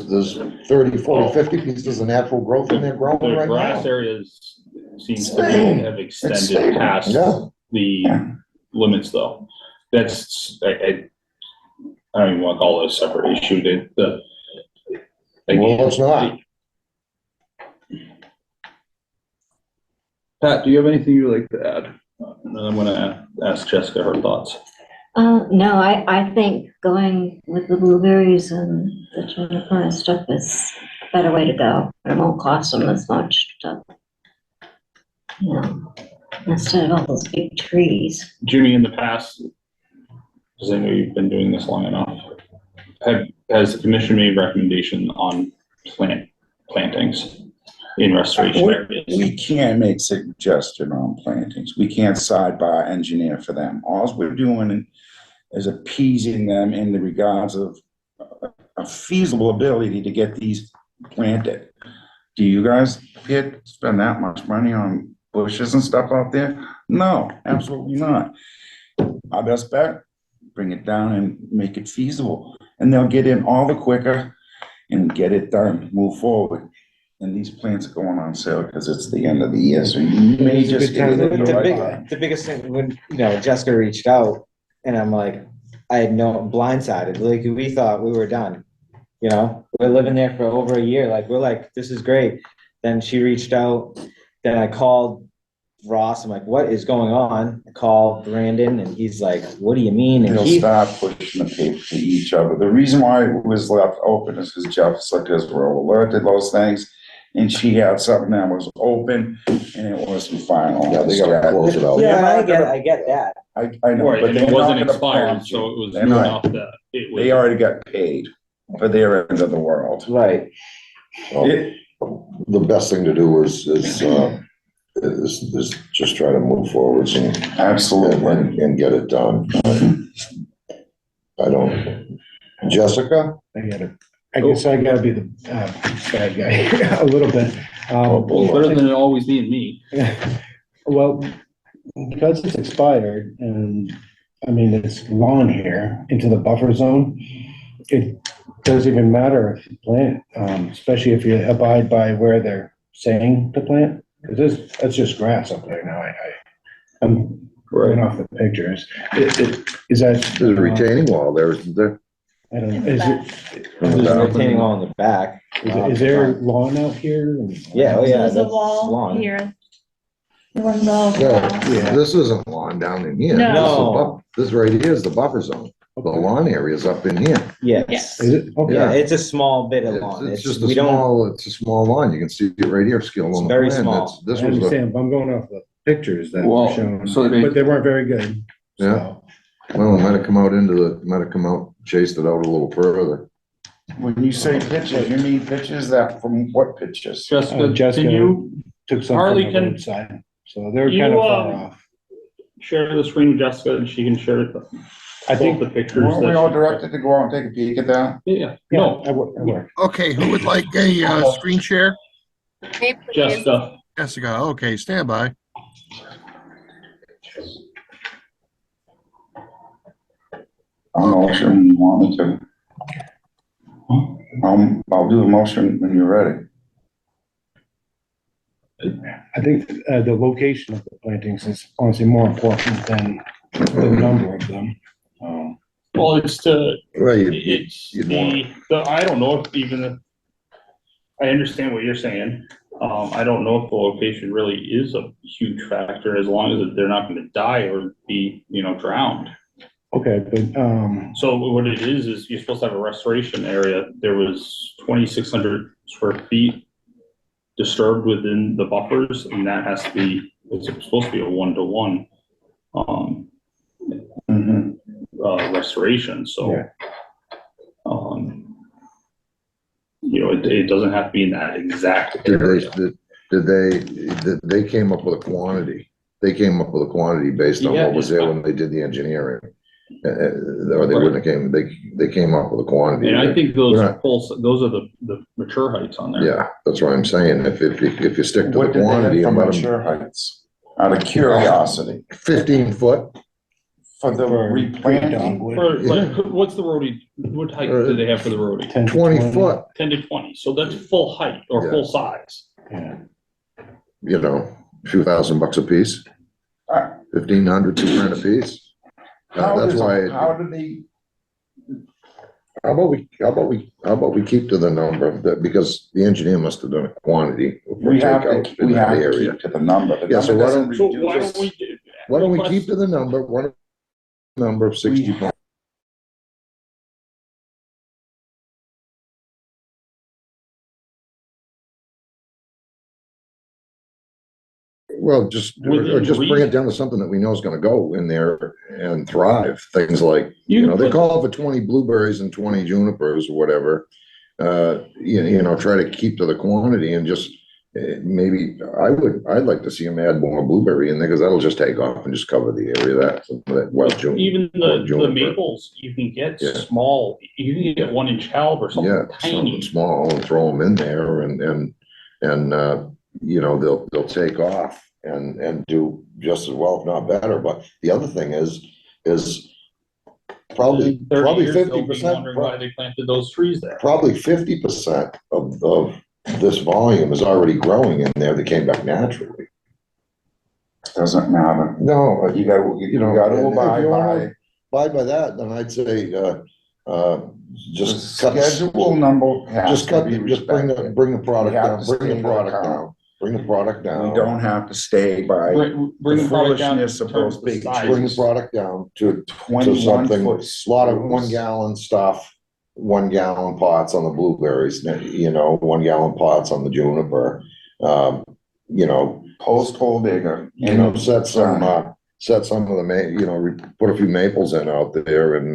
Speaker 2: 30, 40, 50 pieces of natural growth in there growing
Speaker 1: The
Speaker 2: right
Speaker 1: grass
Speaker 2: now.
Speaker 1: areas seems to
Speaker 3: Same.
Speaker 1: have
Speaker 3: It's
Speaker 1: extended
Speaker 3: same.
Speaker 1: past
Speaker 2: Yeah.
Speaker 1: the limits though. I don't even want to call it a separate issue,
Speaker 2: Well, it's not.
Speaker 1: Pat, do you have anything you'd like to add? And then I'm gonna ask Jessica her thoughts.
Speaker 4: No, I think going with the blueberries and the juniper and stuff is a better way to go. It won't cost them as much to, instead of all those big trees.
Speaker 1: Jimmy, in the past, because I know you've been doing this long enough, has the commission made recommendation on plantings in restoration areas?
Speaker 3: We can't make suggestion on plantings. We can't sidebar engineer for them. All we're doing is appeasing them in the regards of a feasible ability to get these planted. Do you guys spend that much money on bushes and stuff out there? No, absolutely not. Our best bet, bring it down and make it feasible. And they'll get in all the quicker and get it done, move forward. And these plants are going on sale because it's the end of the year, so you may
Speaker 6: It's a
Speaker 3: just
Speaker 6: good time
Speaker 3: get
Speaker 6: to
Speaker 3: it
Speaker 6: do
Speaker 3: at the
Speaker 6: it.
Speaker 3: right time.
Speaker 9: The biggest thing when, Jessica reached out and I'm like, I had no blindsided, like we thought we were done. We're living there for over a year. Like, we're like, this is great. Then she reached out, then I called Ross. I'm like, what is going on? I called Brandon and he's like, what do you mean? And
Speaker 3: They'll start pushing the paper to each other. The reason why it was left open is because Jessica were alerted those things. And she had something that was open and it wasn't finalized.
Speaker 2: Yeah, they gotta close it out.
Speaker 9: yeah, I get that.
Speaker 3: I know,
Speaker 1: Right,
Speaker 3: but
Speaker 1: and
Speaker 3: they're
Speaker 1: it
Speaker 3: not
Speaker 1: wasn't
Speaker 3: gonna
Speaker 1: expired,
Speaker 3: prompt
Speaker 1: so
Speaker 3: you.
Speaker 1: it was
Speaker 3: They're
Speaker 1: good
Speaker 3: not.
Speaker 1: enough that it was.
Speaker 3: They already got paid for their end of the world.
Speaker 9: Right.
Speaker 2: Well,
Speaker 3: It-
Speaker 2: the best thing to do is just try to move forwards and
Speaker 3: Absolutely.
Speaker 2: get it done. I don't, Jessica?
Speaker 6: I guess I gotta be the bad guy a little bit.
Speaker 3: Oh, boy.
Speaker 1: Better than it always being me.
Speaker 6: Well, because it's expired and, it's lawn here into the buffer zone, it doesn't even matter if you plant, especially if you abide by where they're saying to plant, because that's just grass up there now. I'm going off the pictures. Is that?
Speaker 2: There's a retaining wall there, isn't there?
Speaker 6: I don't know,
Speaker 9: There's a retaining wall in the back.
Speaker 6: is there lawn out here?
Speaker 9: Yeah, oh yeah.
Speaker 8: There's a
Speaker 9: that's
Speaker 8: wall
Speaker 9: lawn.
Speaker 8: here. One wall.
Speaker 2: Yeah, this isn't lawn down in here.
Speaker 8: No.
Speaker 2: This right here is the buffer zone. The lawn area is up in here.
Speaker 9: Yes.
Speaker 6: Is it? Okay.
Speaker 9: Yeah, it's a small bit of lawn.
Speaker 2: It's just
Speaker 9: we don't.
Speaker 2: it's a small lawn. You can see it right here, scale on
Speaker 9: It's
Speaker 2: the
Speaker 9: very
Speaker 2: plan.
Speaker 9: small.
Speaker 2: That's- This
Speaker 6: I
Speaker 2: was the,
Speaker 6: understand, but I'm going off the pictures that
Speaker 1: Well,
Speaker 6: were shown,
Speaker 1: so they-
Speaker 6: but they weren't very good. So,
Speaker 2: well, it might have come out, chased it out a little further.
Speaker 3: When you say pictures, you mean pictures that from what pictures?
Speaker 1: Jessica,
Speaker 6: Jessica
Speaker 1: can you
Speaker 6: took some
Speaker 1: Harley,
Speaker 6: from the
Speaker 1: can-
Speaker 6: roadside, so they're
Speaker 1: you,
Speaker 6: kind of far off.
Speaker 1: share the screen with Jessica and she can share it?
Speaker 6: I think,
Speaker 1: the pictures.
Speaker 3: Weren't we
Speaker 1: that
Speaker 3: all
Speaker 1: she-
Speaker 3: directed to go out and take a peek at that?
Speaker 1: Yeah,
Speaker 6: yeah,
Speaker 1: no,
Speaker 6: I would.
Speaker 10: Okay, who would like a screen share?
Speaker 5: Me,
Speaker 1: just,
Speaker 5: please.
Speaker 10: Jessica, okay, stand by.
Speaker 3: I'll motion, you want me to? I'll do a motion when you're ready.
Speaker 6: I think, the location of the plantings is honestly more important than the number of them.
Speaker 1: well, it's
Speaker 2: Well,
Speaker 1: it's
Speaker 2: you'd want-
Speaker 1: I don't know if even if, I understand what you're saying. I don't know if the location really is a huge factor as long as they're not gonna die or be, drowned.
Speaker 6: Okay, but,
Speaker 1: So what it is you're supposed to have a restoration area. There was 2,600 square feet disturbed within the buffers, and that has to be, it's supposed to be a 1-to-1
Speaker 3: Mhm.
Speaker 1: restoration, so.
Speaker 6: Yeah.
Speaker 1: It doesn't have to be in that exact area.
Speaker 2: They came up with a quantity. They came up with a quantity based on
Speaker 1: Yeah,
Speaker 2: what was there when they did the engineering. Or they wouldn't have came, they came up with a quantity.
Speaker 1: And I think those
Speaker 2: We're
Speaker 1: are those are the mature heights on there.
Speaker 2: Yeah, that's what I'm saying. If you stick to
Speaker 3: What
Speaker 2: the
Speaker 3: did they
Speaker 2: quantity
Speaker 3: get
Speaker 2: and
Speaker 3: from
Speaker 2: let them,
Speaker 3: Mature Heights? Out of curiosity,
Speaker 2: 15 foot,
Speaker 3: for the
Speaker 6: For
Speaker 3: replanting,
Speaker 6: dogwood.
Speaker 1: For, like, what's the roadie, what height do they have for the roadie?
Speaker 6: 10 to
Speaker 2: 20 foot,
Speaker 1: 10 to 20, so that's full height or
Speaker 2: Yeah.
Speaker 1: full size.
Speaker 6: Yeah.
Speaker 2: a few $1,000 a piece,
Speaker 3: Uh,
Speaker 2: 1,500, 200 a piece. That's why,
Speaker 3: how do they,
Speaker 2: how about we keep to the number of that, because the engineer must have done a quantity for
Speaker 3: we have
Speaker 2: takeout
Speaker 3: to,
Speaker 2: in
Speaker 3: we
Speaker 2: that
Speaker 3: have to
Speaker 2: area.
Speaker 3: keep to the number. The
Speaker 2: Yeah, so
Speaker 3: number
Speaker 2: why
Speaker 3: doesn't
Speaker 1: So
Speaker 3: reduce-
Speaker 1: why don't we?
Speaker 2: Why don't we
Speaker 1: request-
Speaker 2: keep to the number of 60 pounds? Well,
Speaker 1: Within
Speaker 2: just bring it down to something that we know is gonna go in there and thrive. Things like, they
Speaker 1: put-
Speaker 2: call for 20 blueberries and 20 junipers or whatever. Try to keep to the quantity and just, maybe, I'd like to see them add more blueberry in there, because that'll just take off and just cover the area well,
Speaker 1: Even
Speaker 2: or
Speaker 1: the
Speaker 2: juniper.
Speaker 1: maples, you can get
Speaker 2: Yeah.
Speaker 1: small, you can get 1-inch caliber,
Speaker 2: Yeah,
Speaker 1: something
Speaker 2: something
Speaker 1: tiny.
Speaker 2: small and throw them in there and, they'll take off and do just as well, if not better. But the other thing is probably,
Speaker 1: In 30
Speaker 2: probably
Speaker 1: years, they'll be
Speaker 2: 50%,
Speaker 1: wondering why they planted those trees there.
Speaker 2: probably 50% of this volume is already growing in there that came back naturally.
Speaker 3: Doesn't matter.
Speaker 2: No,
Speaker 3: You gotta, you gotta
Speaker 2: if
Speaker 3: abide
Speaker 2: you
Speaker 3: by
Speaker 2: abide by that, then I'd say,
Speaker 3: the
Speaker 2: just cut.
Speaker 3: schedule number has
Speaker 2: Just
Speaker 3: to
Speaker 2: cut,
Speaker 3: be
Speaker 2: just bring
Speaker 3: respected.
Speaker 2: the product
Speaker 3: We have
Speaker 2: down,
Speaker 3: to
Speaker 2: bring
Speaker 3: stay
Speaker 2: the
Speaker 3: to
Speaker 2: product
Speaker 3: count.
Speaker 2: down, bring the product down.
Speaker 3: We don't have to stay by
Speaker 1: Bring
Speaker 3: the
Speaker 1: the product down in
Speaker 3: foolishness of
Speaker 1: terms
Speaker 3: those
Speaker 1: of
Speaker 3: big
Speaker 1: size.
Speaker 2: Bring the product down to
Speaker 3: 21
Speaker 2: something,
Speaker 3: foot.
Speaker 2: a lot of
Speaker 3: screws.
Speaker 2: 1 gallon stuff, 1 gallon pots on the blueberries, 1 gallon pots on the juniper.
Speaker 3: Post hole digger.
Speaker 2: Set some of the put a few maples in out there and,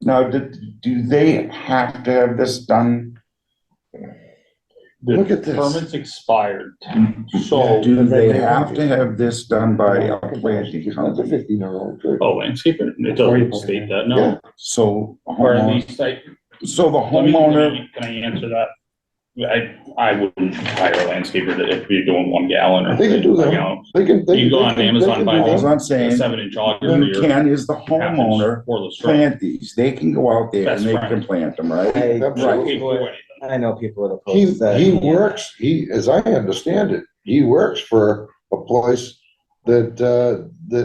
Speaker 3: Now, do they have to have this done?
Speaker 1: The
Speaker 2: Look at this.
Speaker 1: permit's expired, so,
Speaker 3: Do they have to have this done by a planting
Speaker 2: That's a
Speaker 3: company?
Speaker 2: 15-year-old tree.
Speaker 1: landscaper, it doesn't state that, no.
Speaker 2: Yeah.
Speaker 3: So,
Speaker 1: Or at
Speaker 3: homeowner,
Speaker 1: least
Speaker 3: so the
Speaker 1: let me-
Speaker 3: homeowner,
Speaker 1: Can I answer that? I wouldn't hire a landscaper that if you're doing 1 gallon or
Speaker 2: They can do
Speaker 1: 1
Speaker 2: that.
Speaker 1: gallon.
Speaker 2: They can.
Speaker 1: You go on Amazon, buy
Speaker 3: all
Speaker 1: those
Speaker 3: I'm saying,
Speaker 1: 7-inch augers or
Speaker 3: you
Speaker 1: your
Speaker 3: can, is the homeowner
Speaker 1: cordless strip.
Speaker 3: plant these? They can go out there
Speaker 1: Best
Speaker 3: and they
Speaker 1: friend.
Speaker 3: can plant them, right?
Speaker 9: I,
Speaker 2: Absolutely.
Speaker 1: Can't do anything.
Speaker 9: I know people that
Speaker 2: He,
Speaker 9: oppose that.
Speaker 2: he works, as I understand it, he works for a place that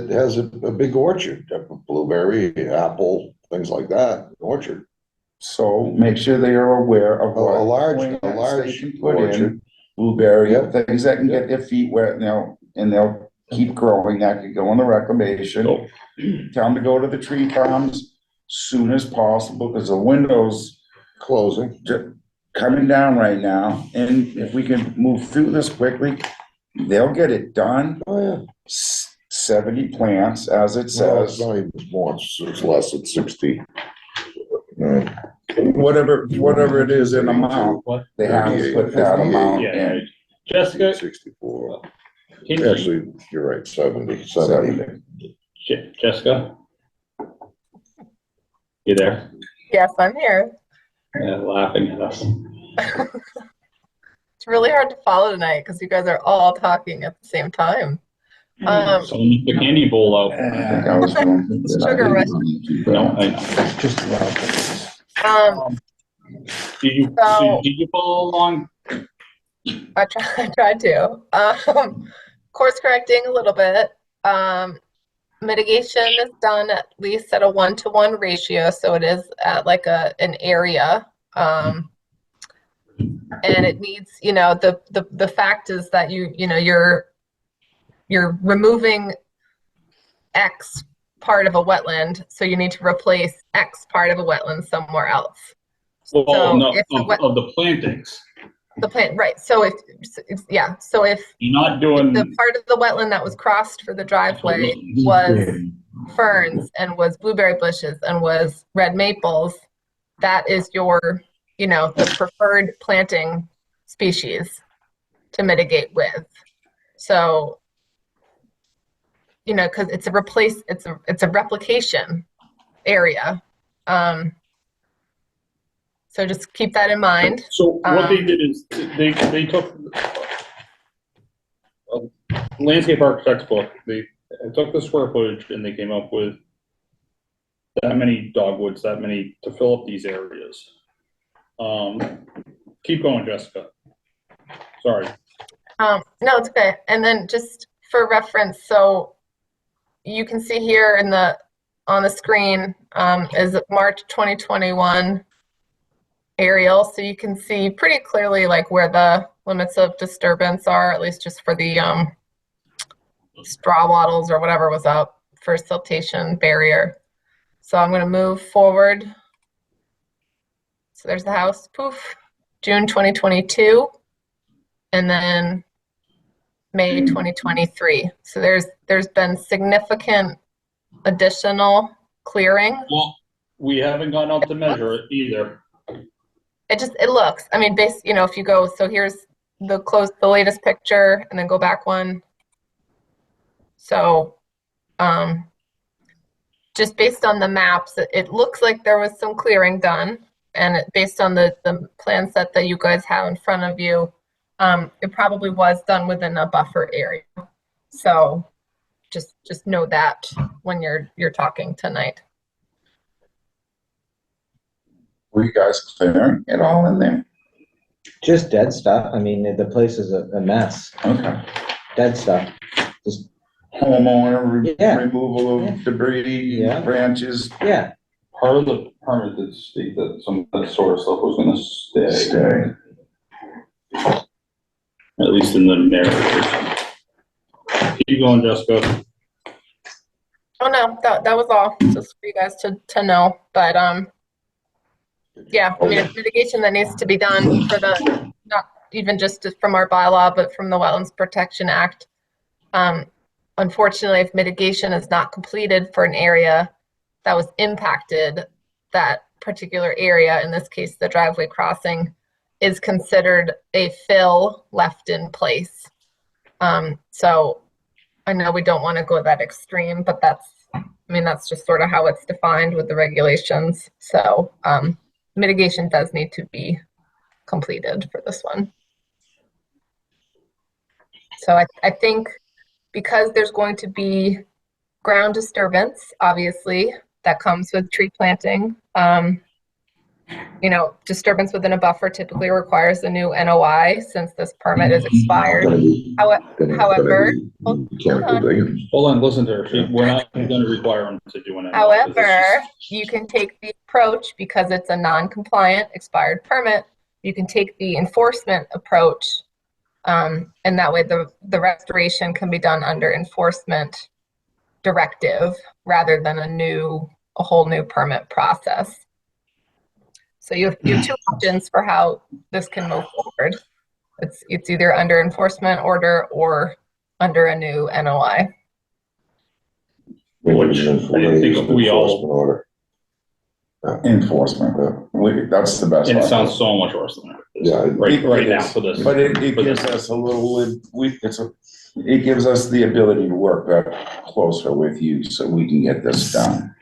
Speaker 2: has a big orchard, blueberry, apple, things like that, orchard.
Speaker 3: So make sure they are aware of
Speaker 2: A
Speaker 3: what
Speaker 2: large
Speaker 3: plants they
Speaker 2: orchard.
Speaker 3: can put in, blueberry,
Speaker 2: Yep.
Speaker 3: things that can get their feet wet, and they'll keep growing, that could go in the reclamation.
Speaker 1: So,
Speaker 3: Tell them to go to the tree farms soon as possible, because the windows
Speaker 2: Closing.
Speaker 3: coming down right now, and if we can move through this quickly, they'll get it done.
Speaker 2: Oh, yeah.
Speaker 3: 70 plants, as it
Speaker 2: Well, it's
Speaker 3: says,
Speaker 2: not even more, it's less, it's 60.
Speaker 3: whatever it is in amount,
Speaker 1: what?
Speaker 3: they have to put that amount
Speaker 1: Yeah,
Speaker 3: in.
Speaker 1: Jessica,
Speaker 2: 64.
Speaker 1: can you,
Speaker 2: Actually, you're right, 70.
Speaker 3: Jessica,
Speaker 1: You there?
Speaker 5: Yes, I'm here.
Speaker 1: Yeah, laughing at us.
Speaker 5: It's really hard to follow tonight because you guys are all talking at the same time.
Speaker 1: Someone need the candy bowl out.
Speaker 3: I think I was going.
Speaker 5: Sugar rush.
Speaker 1: No, I know.
Speaker 6: Just about.
Speaker 5: Um,
Speaker 1: Did
Speaker 5: So-
Speaker 1: you follow along?
Speaker 5: I tried to. Course correcting a little bit. Mitigation is done at least at a 1-to-1 ratio, so it is at like an area. And it needs, the fact is that you're removing X part of a wetland, so you need to replace X part of a wetland somewhere else.
Speaker 1: Well,
Speaker 5: So
Speaker 1: no,
Speaker 5: if the
Speaker 1: of the plantings.
Speaker 5: The plant, right, so if
Speaker 1: You're not doing.
Speaker 5: the part of the wetland that was crossed for the driveway was ferns and was blueberry bushes and was red maples, that is your, the preferred planting species to mitigate with. So, because it's a replication area. So just keep that in mind.
Speaker 1: So what they did is they took a landscape architect's book, they took the square footage and they came up with that many dogwoods, that many to fill up these areas. Keep going, Jessica. Sorry.
Speaker 5: No, it's okay. And then just for reference, so you can see here on the screen is March 2021 aerial, so you can see pretty clearly like where the limits of disturbance are, at least just for the straw wattles or whatever was up for siltation barrier. So I'm going to move forward. So there's the house, poof, June 2022, and then May 2023. So there's been significant additional clearing.
Speaker 1: Well, we haven't gone out to measure it either.
Speaker 5: It looks, I mean, if you go, so here's the latest picture and then go back one. So, just based on the maps, it looks like there was some clearing done, and based on the plan set that you guys have in front of you, it probably was done within a buffer area. So just know that when you're talking tonight.
Speaker 3: Were you guys clearing it all in there?
Speaker 9: Just dead stuff. I mean, the place is a mess.
Speaker 3: Okay.
Speaker 9: Dead stuff. Just,
Speaker 3: Homeowner
Speaker 9: Yeah.
Speaker 3: removal
Speaker 9: Yeah.
Speaker 3: of debris,
Speaker 9: Yeah.
Speaker 3: branches,
Speaker 9: yeah.
Speaker 1: Part of the permit did state that some of that sort of stuff was gonna
Speaker 3: stay.
Speaker 1: at least in the narrative. Keep going, Jessica.
Speaker 5: Oh no, that was all, just for you guys to know, but yeah, I mean, it's mitigation that needs to be done for not even just from our bylaw, but from the Wetlands Protection Act. Unfortunately, if mitigation is not completed for an area that was impacted, that particular area, in this case, the driveway crossing, is considered a fill left in place. So I know we don't want to go that extreme, but that's just sort of how it's defined with the regulations. So mitigation does need to be completed for this one. So I think because there's going to be ground disturbance, obviously, that comes with tree planting. Disturbance within a buffer typically requires a new NOI since this permit is expired. However, hold on.
Speaker 1: Hold on, listen to her. We're not gonna require them to do an.
Speaker 5: However, you can take the approach because it's a non-compliant expired permit. You can take the enforcement approach, and that way the restoration can be done under enforcement directive rather than a whole new permit process. So you have two options for how this can move forward. It's either under enforcement order or under a new NOI.
Speaker 1: Which I think we all,
Speaker 2: Order.
Speaker 3: Enforcement. That's the best.
Speaker 1: and it
Speaker 3: one.
Speaker 1: sounds so much worse than that.
Speaker 2: Yeah.
Speaker 1: Right now for this.
Speaker 3: But it
Speaker 1: for
Speaker 3: gives
Speaker 1: this.
Speaker 3: us a little, it gives us the ability to work closer with you so we can get this done.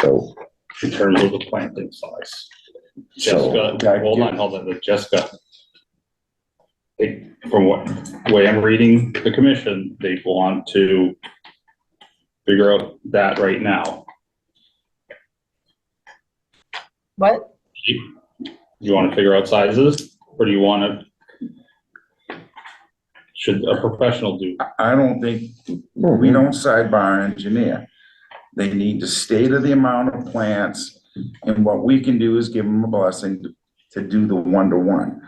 Speaker 2: So,
Speaker 1: in terms of the planting size.
Speaker 2: So,
Speaker 1: Jessica, hold on, Jessica. From what way I'm reading the commission, they want to figure out that right now.
Speaker 5: What?
Speaker 1: Do you want to figure out sizes, or do you want to, should a professional do?
Speaker 3: I don't think, we don't sidebar engineer. They need to state of the amount of plants, and what we can do is give them a blessing to do the 1-to-1.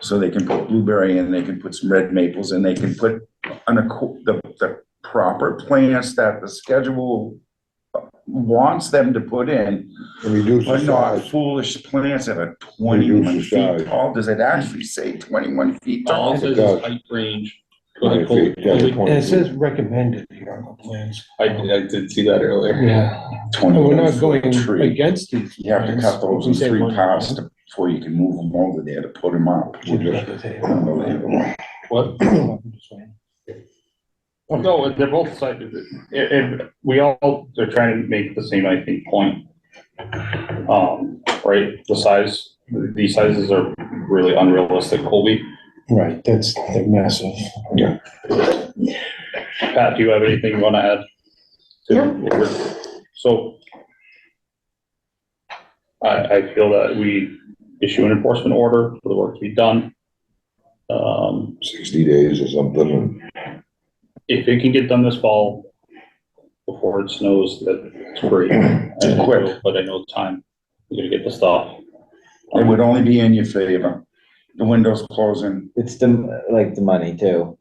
Speaker 3: So they can put blueberry in, they can put some red maples, and they can put the proper plants that the schedule wants them to put in,
Speaker 2: reduce the
Speaker 3: but not
Speaker 2: size.
Speaker 3: foolish plants that are
Speaker 2: Reduce
Speaker 3: 21
Speaker 2: the
Speaker 3: feet
Speaker 2: size.
Speaker 3: tall. Does it actually say 21 feet tall?
Speaker 1: All it says is height range. Go ahead,
Speaker 2: 20 feet, 10 to
Speaker 1: Colby.
Speaker 2: 20
Speaker 6: And it
Speaker 2: feet.
Speaker 6: says recommended here on the plans.
Speaker 1: I did see that earlier.
Speaker 6: Yeah.
Speaker 3: 21
Speaker 6: We're not
Speaker 3: foot
Speaker 6: going
Speaker 3: tree.
Speaker 6: against these.
Speaker 3: You have to cut those in
Speaker 6: We say
Speaker 3: 3
Speaker 6: one-
Speaker 3: parts before you can move them over there to put them up. Unbelievable.
Speaker 1: What? No, they're both sides. We all, they're trying to make the same, I think, point. Right, the size, these sizes are really unrealistic, Colby.
Speaker 6: Right, they're massive.
Speaker 1: Pat, do you have anything you wanna add? So I feel that we issue an enforcement order for the work to be done.
Speaker 2: 60 days or something.
Speaker 1: If it can get done this fall before it snows, that's great.
Speaker 3: Quick.
Speaker 1: But I know time, we gotta get the stuff.
Speaker 3: It would only be in your favor. The window's closing,
Speaker 9: It's the money too.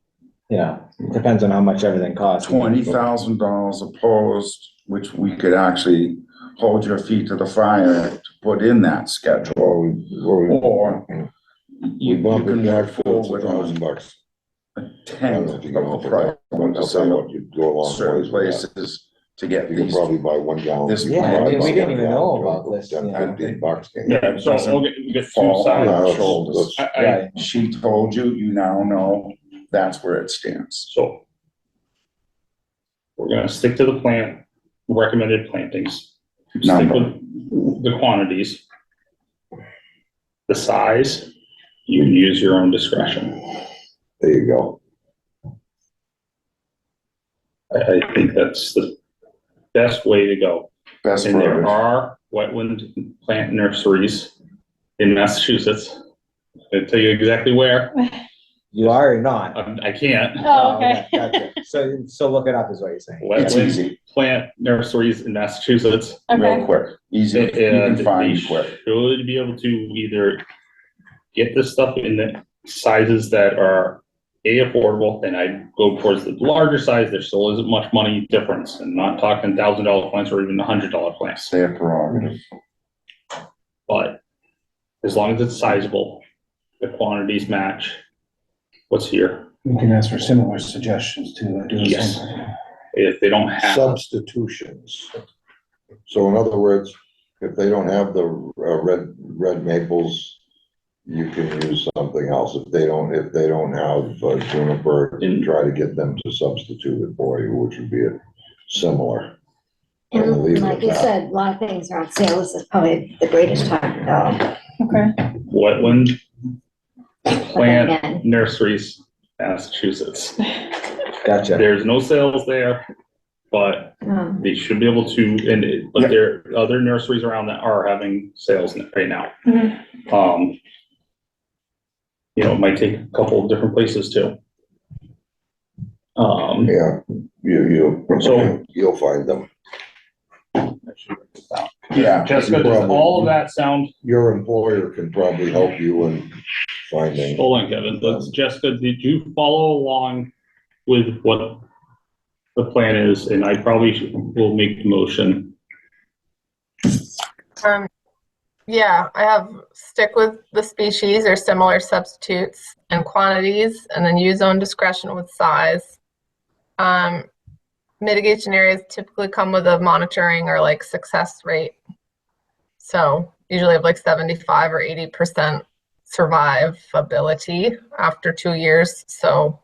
Speaker 9: You know, it depends on how much everything costs.
Speaker 3: $20,000 opposed, which we could actually hold your feet to the fire to put in that schedule. Or
Speaker 2: We
Speaker 3: you
Speaker 2: bump it
Speaker 3: can
Speaker 2: back
Speaker 3: work
Speaker 2: for
Speaker 3: forward
Speaker 2: $1,000
Speaker 3: on
Speaker 2: bucks.
Speaker 3: a
Speaker 2: I don't
Speaker 3: tenth
Speaker 2: know
Speaker 3: of
Speaker 2: if you can
Speaker 3: the
Speaker 2: offer
Speaker 3: price
Speaker 2: that, but
Speaker 3: of
Speaker 2: I'll tell you
Speaker 3: some
Speaker 2: what, you'd go a long
Speaker 3: certain
Speaker 2: ways with that.
Speaker 3: places to get
Speaker 2: You can
Speaker 3: these.
Speaker 2: probably buy 1 gallon.
Speaker 3: This
Speaker 9: Yeah,
Speaker 3: I mean,
Speaker 9: we didn't even know about this,
Speaker 2: 10,
Speaker 9: you know.
Speaker 2: 15 bucks.
Speaker 1: Yeah, so we'll get two
Speaker 3: Fall on our
Speaker 1: sides.
Speaker 3: shoulders.
Speaker 9: Right.
Speaker 3: She told you, you now know that's where it stands.
Speaker 1: So we're gonna stick to the recommended plantings. Stick
Speaker 3: Number.
Speaker 1: with the quantities. The size, you can use your own discretion.
Speaker 2: There you go.
Speaker 1: I think that's the best way to go.
Speaker 3: Best
Speaker 1: And there
Speaker 3: for
Speaker 1: are wetland plant nurseries in Massachusetts. I'll tell you exactly where.
Speaker 9: You are or not?
Speaker 1: I can't.
Speaker 8: Oh, okay.
Speaker 9: Gotcha. So look it up is what you're saying.
Speaker 3: It's
Speaker 1: Wetland
Speaker 3: easy,
Speaker 1: plant nurseries in Massachusetts.
Speaker 3: real
Speaker 8: Okay,
Speaker 3: quick, easy, you can
Speaker 1: And they
Speaker 3: find quick.
Speaker 1: should be able to either get this stuff in the sizes that are affordable, and I go towards the larger size, there still isn't much money difference, and not talking $1,000 plants or even $100 plants.
Speaker 3: Their prerogative.
Speaker 1: But as long as it's sizable, the quantities match what's here.
Speaker 6: We can ask for similar suggestions to do the
Speaker 1: Yes.
Speaker 6: same thing.
Speaker 1: If they don't have,
Speaker 2: Substitutions. So in other words, if they don't have the red maples, you can use something else. If they don't have juniper, try to get them to substitute it for you, which would be similar. And leave
Speaker 4: And
Speaker 2: it
Speaker 4: like
Speaker 2: at
Speaker 4: you
Speaker 2: that.
Speaker 4: said, a lot of things are on sale. This is probably the greatest time to go.
Speaker 8: okay.
Speaker 1: wetland plant
Speaker 4: Again,
Speaker 1: nurseries, Massachusetts.
Speaker 9: Gotcha.
Speaker 1: There's no sales there, but they should be able to, but there are other nurseries around that are having sales right now.
Speaker 8: Mhm.
Speaker 1: It might take a couple of different places too.
Speaker 2: Yeah, you'll find them.
Speaker 3: Yeah.
Speaker 1: Jessica, does all of that sound,
Speaker 2: Your employer can probably help you in finding.
Speaker 1: hold on, Kevin, Jessica, did you follow along with what the plan is? And I probably will make the motion.
Speaker 5: Yeah, I have stick with the species or similar substitutes and quantities, and then use own discretion with size. Mitigation areas typically come with a monitoring or like success rate. So usually have like 75 or 80% survivability after 2 years. So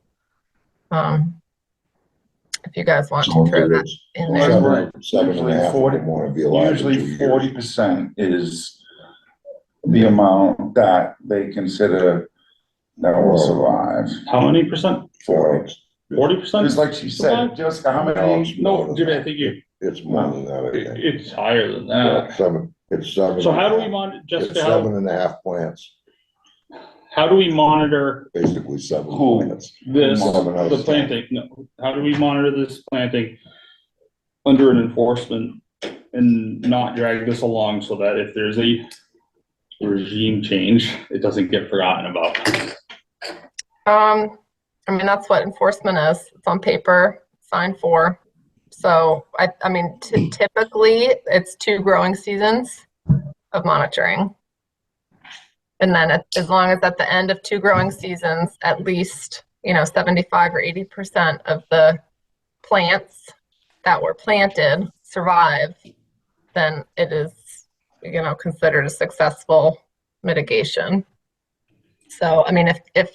Speaker 5: if you guys want to
Speaker 2: So
Speaker 5: throw that
Speaker 2: it's
Speaker 5: in there.
Speaker 2: seven and a half,
Speaker 3: Usually
Speaker 2: would want to be alive in 2
Speaker 3: Usually
Speaker 2: years.
Speaker 3: 40% is the amount that they consider that will survive.
Speaker 1: How many percent?
Speaker 3: 40.
Speaker 1: 40%?
Speaker 3: Just like she said, Jessica, how many?
Speaker 1: No, Jimmy, I think
Speaker 2: It's more than that, I think.
Speaker 1: it's higher than
Speaker 2: Yeah,
Speaker 1: that.
Speaker 2: it's seven.
Speaker 1: So how do we
Speaker 2: and a half.
Speaker 1: monitor,
Speaker 2: It's
Speaker 1: Jessica,
Speaker 2: 7.5 plants,
Speaker 1: how do we monitor
Speaker 2: basically 7
Speaker 3: Who?
Speaker 2: plants.
Speaker 1: this,
Speaker 2: Seven out of
Speaker 1: the
Speaker 2: 10.
Speaker 1: planting? No, how do we monitor this planting under an enforcement and not drag this along so that if there's a regime change, it doesn't get forgotten about?
Speaker 5: I mean, that's what enforcement is. It's on paper, signed for. So I mean, typically it's 2 growing seasons of monitoring. And then as long as at the end of 2 growing seasons, at least, 75 or 80% of the plants that were planted survive, then it is, considered a successful mitigation. So, I mean, if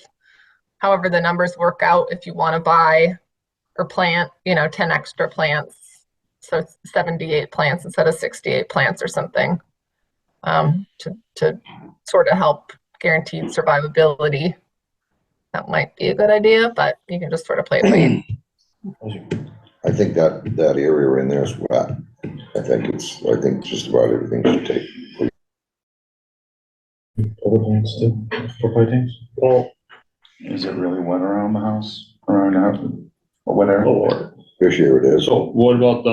Speaker 5: however the numbers work out, if you want to buy or plant, 10 extra plants, so it's 78 plants instead of 68 plants or something, to sort of help guaranteed survivability, that might be a good idea, but you can just sort of play it by ear.
Speaker 2: I think that area in there is wet. I think just about everything should take.
Speaker 6: Other plants too, for plantings?
Speaker 1: Well,
Speaker 3: Is it really wet around the house, around the house, or whatever?
Speaker 1: or,
Speaker 2: This year it is.
Speaker 1: so what about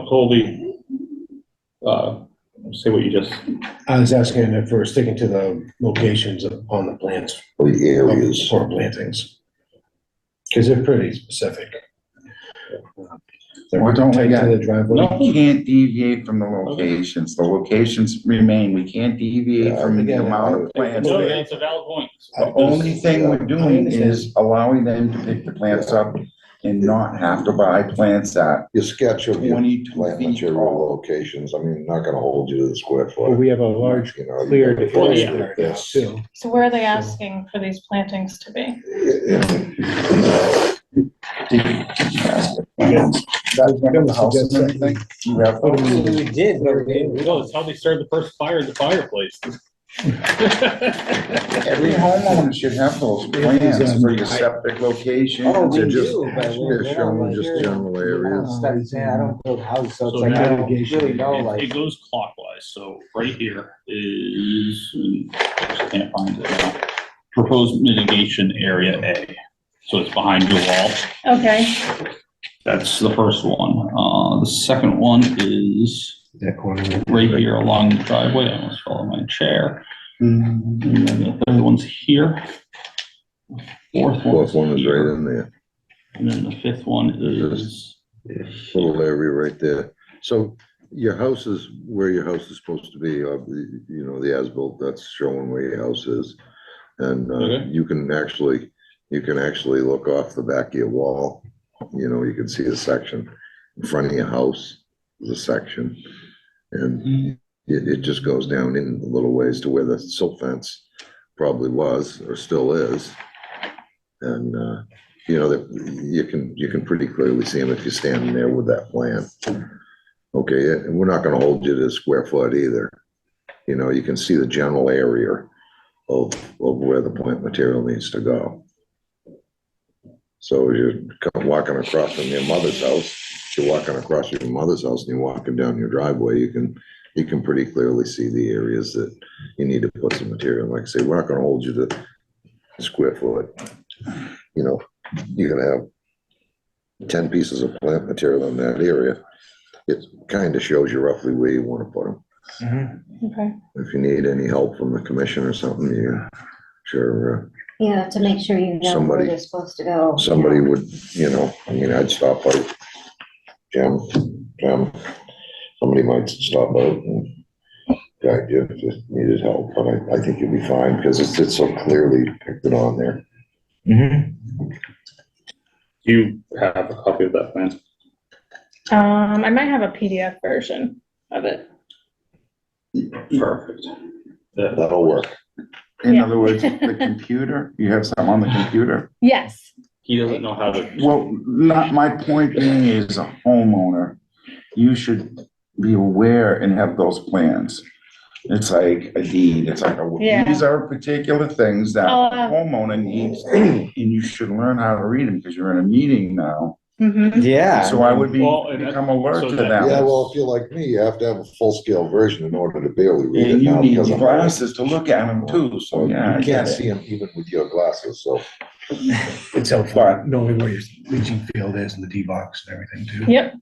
Speaker 1: Colby, say what you just,
Speaker 6: I was asking if we're sticking to the locations on the plants
Speaker 2: The areas.
Speaker 6: for plantings. Cause they're pretty specific. They're
Speaker 3: Well, don't
Speaker 6: tight
Speaker 3: forget,
Speaker 6: to the driveway.
Speaker 3: We can't deviate from the locations. The locations remain. We can't deviate
Speaker 2: Yeah,
Speaker 3: from the
Speaker 6: again,
Speaker 3: amount of plants.
Speaker 1: no, it's a valid point.
Speaker 3: The only thing we're doing is allowing them to pick the plants up and not have to buy plants at
Speaker 2: Your sketch of your
Speaker 3: 22
Speaker 2: plant
Speaker 3: feet
Speaker 2: material
Speaker 3: tall.
Speaker 2: locations, I mean, not gonna hold you to the square
Speaker 6: Well,
Speaker 2: foot.
Speaker 6: we have a large
Speaker 2: You know, you
Speaker 6: cleared
Speaker 2: gotta
Speaker 1: Well,
Speaker 6: area
Speaker 1: yeah.
Speaker 6: there now too.
Speaker 8: So where are they asking for these plantings to be?
Speaker 3: That's one of the houses and everything. You have
Speaker 9: We
Speaker 3: those.
Speaker 9: did, but we
Speaker 1: Well, it's how they started the first fire in the fireplace.
Speaker 3: Every homeowner should have those plans for your septic locations.
Speaker 9: Oh, we
Speaker 3: and just-
Speaker 9: do, but
Speaker 2: they're showing just general areas.
Speaker 9: I don't build houses, so it's
Speaker 1: So
Speaker 9: like, I don't
Speaker 6: irrigation.
Speaker 9: really know,
Speaker 1: It
Speaker 9: like,
Speaker 1: goes clockwise, so right here is, I can't find it now, proposed mitigation area A. So it's behind your wall.
Speaker 8: Okay,
Speaker 1: That's the first one. The second one is
Speaker 6: That corner.
Speaker 1: right here along the driveway. I almost fell on my chair. And then the third one's here.
Speaker 2: Fourth one is right
Speaker 1: here.
Speaker 2: in there,
Speaker 1: And then the fifth one is,
Speaker 2: little area right there. So your house is where your house is supposed to be, the as-built, that's showing where your house is. And,
Speaker 1: Okay.
Speaker 2: you can actually look off the back of your wall, you can see a section. In front of your house is a section. And it just goes down in a little ways to where the silt fence probably was, or still is. And, that you can pretty clearly see them if you're standing there with that plan. Okay, and we're not gonna hold you to the square foot either. You can see the general area of where the plant material needs to go. So you're walking across from your mother's house, you're walking across your mother's house and you're walking down your driveway, you can pretty clearly see the areas that you need to put some material. Like I say, we're not gonna hold you to square foot. You're gonna have 10 pieces of plant material in that area. It kind of shows you roughly where you want to put them.
Speaker 8: okay.
Speaker 2: If you need any help from the commission or something, you sure,
Speaker 4: Yeah, to make sure you know where
Speaker 2: Somebody-
Speaker 4: they're supposed to go.
Speaker 2: somebody would, I'd stop by Jim, somebody might stop out and guide you if you needed help, but I think you'll be fine because it's so clearly depicted on there.
Speaker 1: do you have a copy of that plan?
Speaker 8: I might have a PDF version of it.
Speaker 1: Perfect. Yeah.
Speaker 2: That'll work.
Speaker 3: In
Speaker 8: Yeah.
Speaker 3: other words, the computer, you have something on the computer?
Speaker 8: Yes,
Speaker 1: he doesn't know how to.
Speaker 3: Well, not, my point being is a homeowner, you should be aware and have those plans. It's like a deed, it's like,
Speaker 8: Yeah.
Speaker 3: these are particular things that
Speaker 8: I'll,
Speaker 3: a homeowner needs, and you should learn how to read them, because you're in a meeting now.
Speaker 8: Mhm.
Speaker 9: Yeah.
Speaker 3: So I would
Speaker 1: Well, and that-
Speaker 3: become alert
Speaker 1: so
Speaker 3: to
Speaker 1: that-
Speaker 3: that.
Speaker 2: Yeah, well, if you're like me, you have to have a full-scale version in order to barely read it
Speaker 3: And you
Speaker 2: now
Speaker 3: need
Speaker 2: because I'm.
Speaker 3: glasses to look at them too, so
Speaker 2: Well,
Speaker 3: yeah, I
Speaker 2: you
Speaker 3: get
Speaker 2: can't
Speaker 3: it.
Speaker 2: see them even with your glasses, so.
Speaker 6: It's helpful
Speaker 3: But-
Speaker 6: knowing where your leaching field is and the D-box and everything too.
Speaker 8: Yep.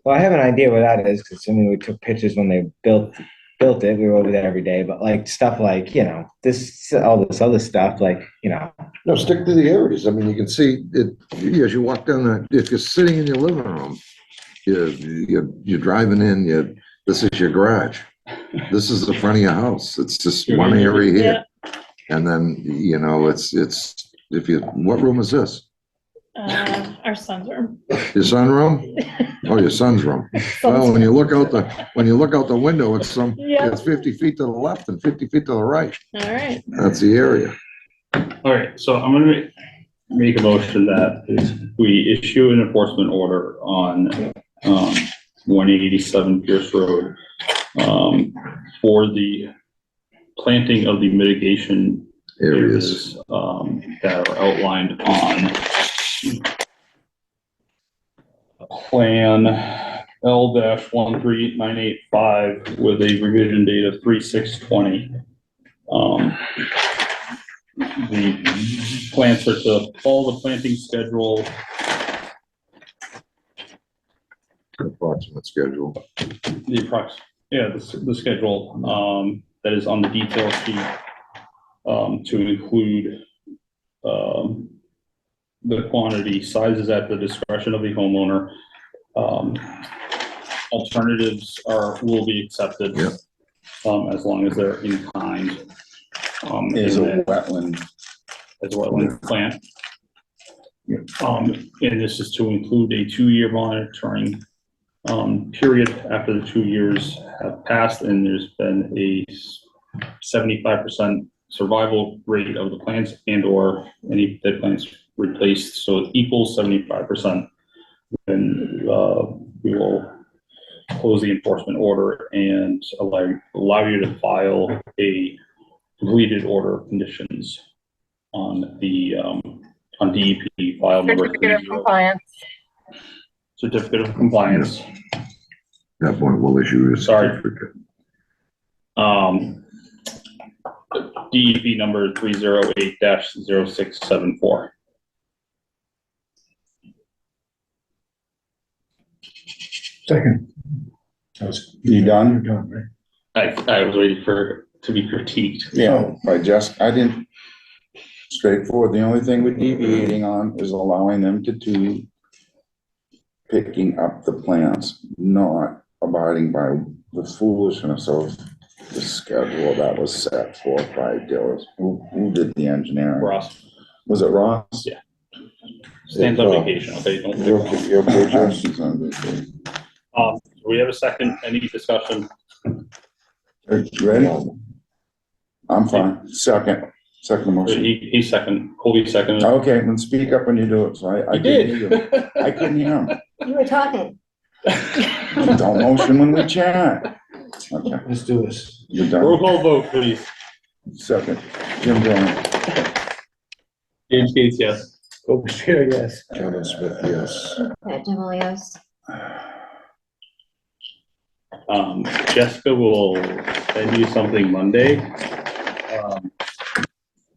Speaker 9: Well, I have an idea where that is, because I mean, we took pictures when they built it. We were over there every day, but like stuff like, you know, all this other stuff, like, you know.
Speaker 2: No, stick to the areas. I mean, you can see it, as you walk down if you're sitting in your living room, you're driving in, this is your garage. This is the front of your house. It's just one area here. And then, you know, it's, what room is this?
Speaker 8: Our son's room.
Speaker 2: Your sunroom? Oh, your son's room. Well, when you look out the window, it's
Speaker 8: Yeah.
Speaker 2: it's 50 feet to the left and 50 feet to the right.
Speaker 8: All right.
Speaker 2: That's the area.
Speaker 1: All right, so I'm gonna make a motion that we issue an enforcement order on, 187 Pierce Road, for the planting of the mitigation
Speaker 2: Areas.
Speaker 1: that are outlined on Plan L-13985 with a revision date of 3/6/20. The plants are to follow the planting schedule.
Speaker 2: Approximate schedule.
Speaker 1: The schedule, that is on the detail sheet, to include, the quantity, sizes at the discretion of the homeowner. Alternatives will be accepted.
Speaker 2: Yep.
Speaker 1: As long as they're in kind.
Speaker 3: Is a
Speaker 1: and that-
Speaker 3: wetland.
Speaker 1: as a wetland plant. And this is to include a 2-year monitoring, period after the 2 years have passed, and there's been a 75% survival rate of the plants and/or any dead plants replaced, so it equals 75%. Then, we will close the enforcement order and allow you to file a completed order of conditions on the, on DEP file number
Speaker 5: Certificate of
Speaker 1: 30.
Speaker 5: compliance.
Speaker 1: Certificate of compliance.
Speaker 2: That point will issue a
Speaker 1: Sorry.
Speaker 2: certificate.
Speaker 1: DEP number 308-0674.
Speaker 6: Second.
Speaker 3: You done?
Speaker 6: You're done, right?
Speaker 1: I was waiting to be critiqued.
Speaker 3: Yeah, I didn't, straightforward, the only thing we're deviating on is allowing them to do picking up the plants, not abiding by the foolishness of the schedule that was set 4 or 5 days. Who did the engineering?
Speaker 1: Ross,
Speaker 3: Was it Ross?
Speaker 1: Yeah. stands on vacation, okay? Don't
Speaker 2: You're
Speaker 1: take
Speaker 2: okay, you're okay, Jim?
Speaker 3: He's on vacation.
Speaker 1: We have a second, any discussion?
Speaker 3: Are you ready? I'm fine. Second motion.
Speaker 1: He second, Colby second.
Speaker 3: Okay, then speak up when you do it, so I
Speaker 1: You
Speaker 3: couldn't hear you.
Speaker 1: did.
Speaker 3: I couldn't hear him.
Speaker 4: You were talking.
Speaker 3: Don't motion when we chat. Okay,
Speaker 6: Let's do this.
Speaker 3: you're
Speaker 1: Roll
Speaker 3: done.
Speaker 1: call vote, please.
Speaker 3: Second, Jim Brown.
Speaker 1: James Gates, yes.
Speaker 6: Colby Stringer, yes.
Speaker 2: Kevin Smith, yes.
Speaker 4: Pat Demolios.
Speaker 1: Jessica will send you something Monday.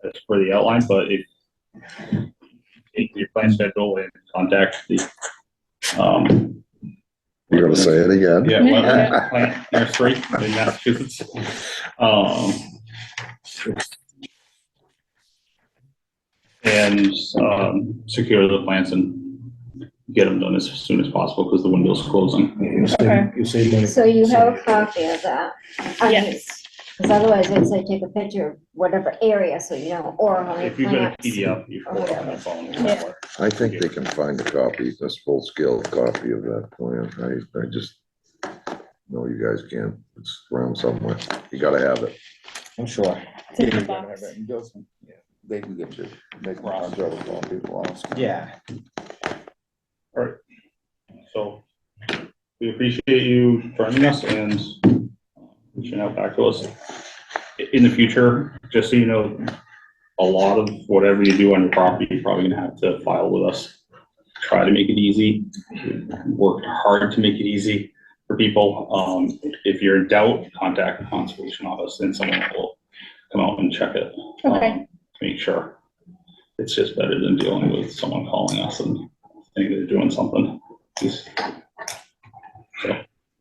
Speaker 1: That's for the outline, but if your plan schedule and contact the,
Speaker 2: You're gonna say it again?
Speaker 1: yeah, wetland plant nursery in Massachusetts. And, secure the plants and get them done as soon as possible because the window's closing.
Speaker 8: Okay.
Speaker 6: You save money.
Speaker 4: So you have a copy of that?
Speaker 8: Yes.
Speaker 4: Because otherwise it'd say take a picture of whatever area, so you know, or how many
Speaker 1: If you've got a
Speaker 4: plants.
Speaker 1: PDF, you can put it on the phone.
Speaker 8: Yeah.
Speaker 2: I think they can find a copy, this full-scale copy of that plan. I just know you guys can. It's around somewhere. You gotta have it.
Speaker 9: I'm sure.
Speaker 8: It's in the box.
Speaker 3: they can get you, they can contact with all people else.
Speaker 9: Yeah,
Speaker 1: So we appreciate you joining us and reaching out back to us. In the future, just so you know, a lot of whatever you do on your property, you're probably gonna have to file with us. Try to make it easy. Worked hard to make it easy for people. If you're in doubt, contact the conservation office and someone will come out and check it.
Speaker 8: Okay.
Speaker 1: To make sure. It's just better than dealing with someone calling us and thinking they're doing something. So,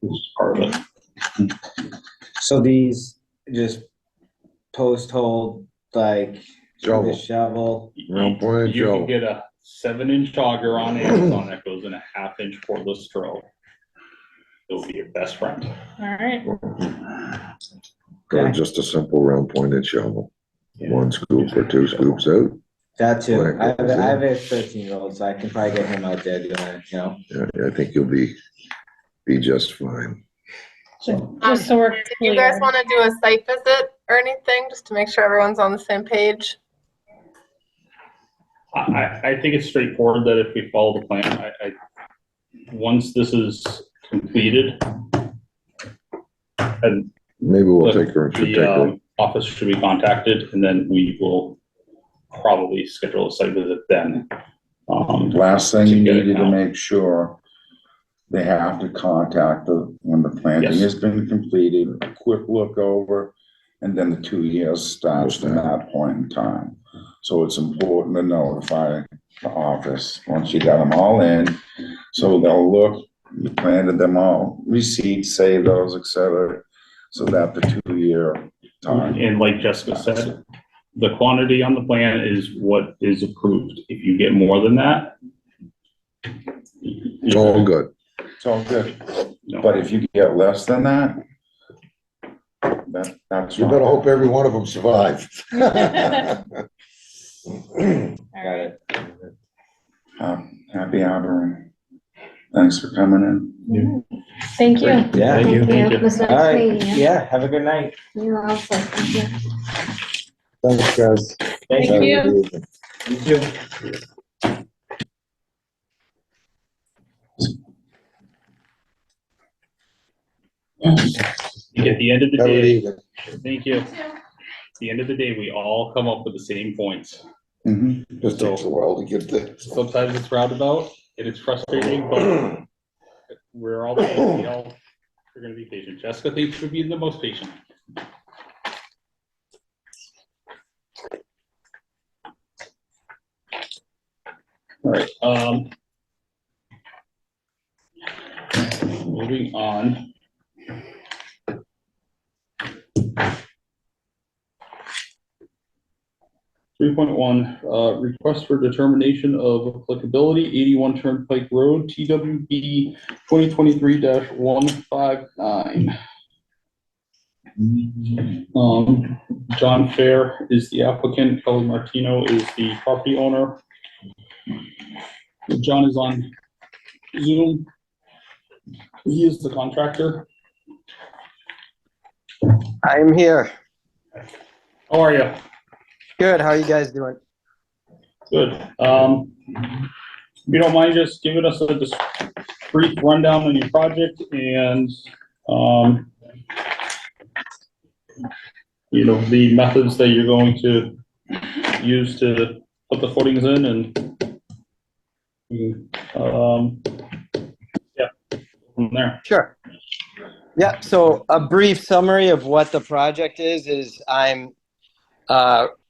Speaker 1: it's part of it.
Speaker 9: so these just post hole, like the
Speaker 2: Shovel.
Speaker 9: shovel,
Speaker 2: Round point
Speaker 1: You can
Speaker 2: shovel.
Speaker 1: get a 7-inch auger on Amazon that goes in a 1/2-inch cordless drill. It'll be your best friend.
Speaker 8: All right.
Speaker 2: Or just a simple round pointed shovel.
Speaker 1: Yeah.
Speaker 2: 1 scoop or 2 scoops out.
Speaker 9: that too.
Speaker 2: Whack
Speaker 9: I
Speaker 2: it,
Speaker 9: have,
Speaker 2: yeah.
Speaker 9: I have a 13-year-old, so I can probably get him out there doing it, you know?
Speaker 2: Yeah, I think you'll be just fine.
Speaker 8: So just so we're
Speaker 5: Did you guys
Speaker 8: clear.
Speaker 5: want to do a site visit or anything, just to make sure everyone's on the same page?
Speaker 1: I think it's straightforward that if we follow the plan, once this is completed, and
Speaker 2: Maybe we'll take her, should take
Speaker 1: the
Speaker 2: her.
Speaker 1: office should be contacted, and then we will probably schedule a site visit then.
Speaker 3: Last thing you
Speaker 1: To get it
Speaker 3: needed to
Speaker 1: out.
Speaker 3: make sure, they have to contact when the planting
Speaker 1: Yes.
Speaker 3: has been completed, a quick look over, and then the 2 years starts from that point in time. So it's important to notify the office once you got them all in, so they'll look, you planted them all, receipts, save those, et cetera, so that the 2-year time.
Speaker 1: And like Jessica said, the quantity on the plan is what is approved. If you get more than that.
Speaker 2: It's all good.
Speaker 3: It's all good,
Speaker 1: No.
Speaker 3: but if you get less than that, that's.
Speaker 2: You better hope every one of them survive.
Speaker 8: All right.
Speaker 3: Happy Arbor. Thanks for coming in.
Speaker 8: Thank you.
Speaker 9: Yeah.
Speaker 1: Thank you. Thank you.
Speaker 4: It was
Speaker 9: All
Speaker 4: nice
Speaker 9: right,
Speaker 4: meeting you.
Speaker 9: yeah, have a good night.
Speaker 4: You also, thank you.
Speaker 9: Thanks, guys.
Speaker 8: Thank you.
Speaker 9: You too.
Speaker 1: At the end of the
Speaker 2: Have a good
Speaker 1: day,
Speaker 2: evening.
Speaker 1: thank you. At the end of the day, we all come up with the same points.
Speaker 3: Mhm.
Speaker 2: Just takes a while to get this.
Speaker 1: Sometimes it's roundabout and it's frustrating, but we're all we're gonna be patient. Jessica thinks we're being the most patient. All right, moving on. Three point one, request for determination of applicability, 81 Turnpike Road, TWB 2023-159. John Fair is the applicant, Kelly Martino is the property owner. John is on Zoom. He is the contractor.
Speaker 11: I'm here.
Speaker 1: How are you?
Speaker 11: Good. How are you guys doing?
Speaker 1: Good. If you don't mind just giving us a just brief rundown on your project and, you know, the methods that you're going to use to put the footings in and, yeah, from there.
Speaker 11: Sure. Yeah. So a brief summary of what the project is I'm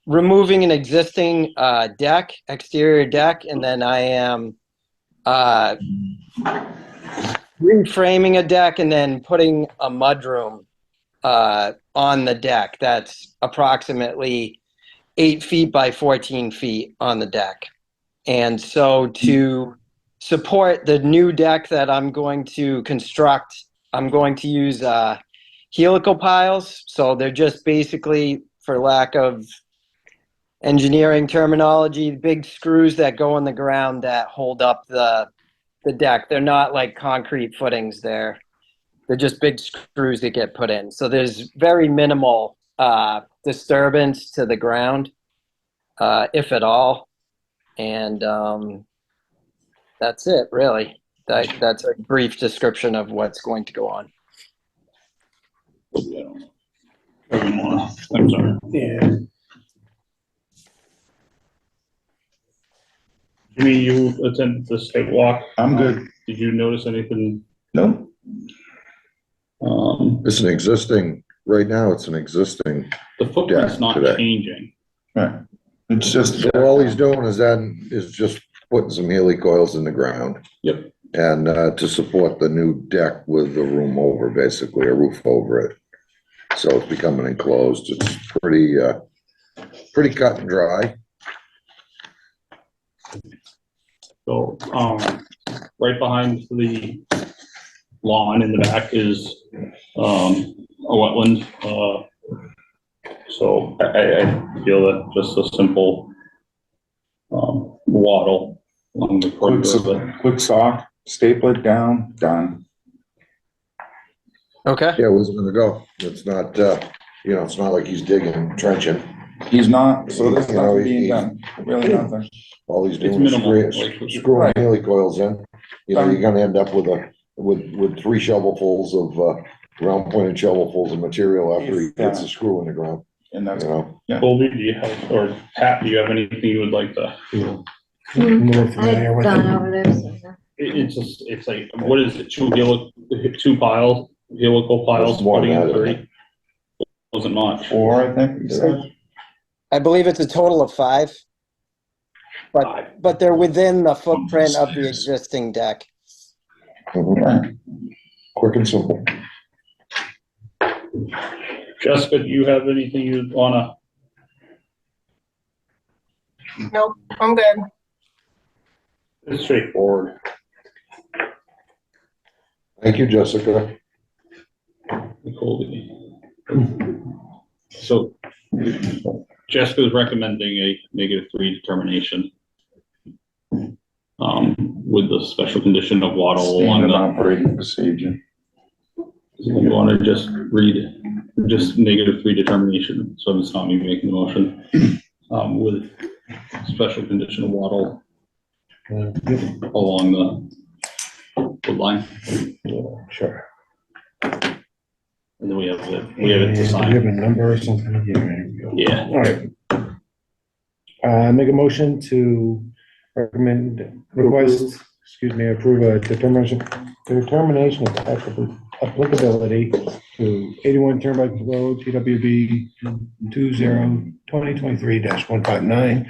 Speaker 11: removing an existing deck, exterior deck, and then I am reframing a deck and then putting a mudroom on the deck that's approximately 8 feet by 14 feet on the deck. And so to support the new deck that I'm going to construct, I'm going to use helical piles. So they're just basically, for lack of engineering terminology, big screws that go in the ground that hold up the deck. They're not like concrete footings. They're just big screws that get put in. So there's very minimal disturbance to the ground. if at all. And that's it, really. That's a brief description of what's going to go on.
Speaker 1: I'm sorry.
Speaker 6: Yeah.
Speaker 1: Jimmy, you attended the site walk.
Speaker 3: I'm good.
Speaker 1: Did you notice anything?
Speaker 3: Nope.
Speaker 2: It's an existing, right now, it's an existing,
Speaker 1: The footprint's
Speaker 2: Yeah,
Speaker 1: not
Speaker 2: today.
Speaker 1: changing.
Speaker 3: Right. It's just.
Speaker 2: so all he's doing is just putting some Healy coils in the ground.
Speaker 1: Yep.
Speaker 2: And, to support the new deck with the room over, basically, a roof over it. So it's becoming enclosed. It's pretty cut and dry.
Speaker 1: So, right behind the lawn in the back is, a wetland, so I feel that just a simple, wattle along the corridor of it.
Speaker 3: Quick saw, staple it down, done.
Speaker 11: Okay.
Speaker 2: Yeah, where's it gonna go? It's not, it's not like he's digging, trenching.
Speaker 3: He's not, so there's
Speaker 2: You know,
Speaker 3: nothing being
Speaker 2: he-
Speaker 3: done, really nothing.
Speaker 2: All he's
Speaker 1: It's
Speaker 2: doing is
Speaker 1: minimal,
Speaker 2: screwing
Speaker 3: Right.
Speaker 2: Healy coils in. You're gonna end up with 3 shovelfuls of, round pointed shovelfuls of material after he gets the screw in the ground,
Speaker 3: And that's,
Speaker 2: you know?
Speaker 1: Colby, do you have, or Pat, do you have anything you would like to?
Speaker 6: More familiar
Speaker 4: I've
Speaker 6: with
Speaker 4: gone
Speaker 6: it.
Speaker 4: over there, so.
Speaker 1: It's just, it's like, what is it, two piles, helical piles,
Speaker 2: There's more
Speaker 1: putting
Speaker 2: than
Speaker 1: in
Speaker 2: that,
Speaker 1: 30? Wasn't much.
Speaker 3: 4, I think you said.
Speaker 11: I believe it's a total of 5. But they're within the footprint of the existing deck.
Speaker 2: Mhm. Quick and simple.
Speaker 1: Jessica, do you have anything you'd wanna?
Speaker 5: Nope, I'm good.
Speaker 1: It's straightforward.
Speaker 2: Thank you, Jessica.
Speaker 1: Colby. So Jessica's recommending a -3 determination. With the special condition of waddle along
Speaker 3: Standard
Speaker 1: the,
Speaker 3: operating procedure.
Speaker 1: you wanna just read, just -3 determination, so it's not me making the motion. With special condition of waddle along the line,
Speaker 6: Sure.
Speaker 1: and then we have it to
Speaker 6: Do you
Speaker 1: sign.
Speaker 6: have a number or something? Yeah, there you go.
Speaker 1: Yeah.
Speaker 6: All right. Make a motion to approve a determination of applicability to 81 Turnpike Road, TWB 2023-159,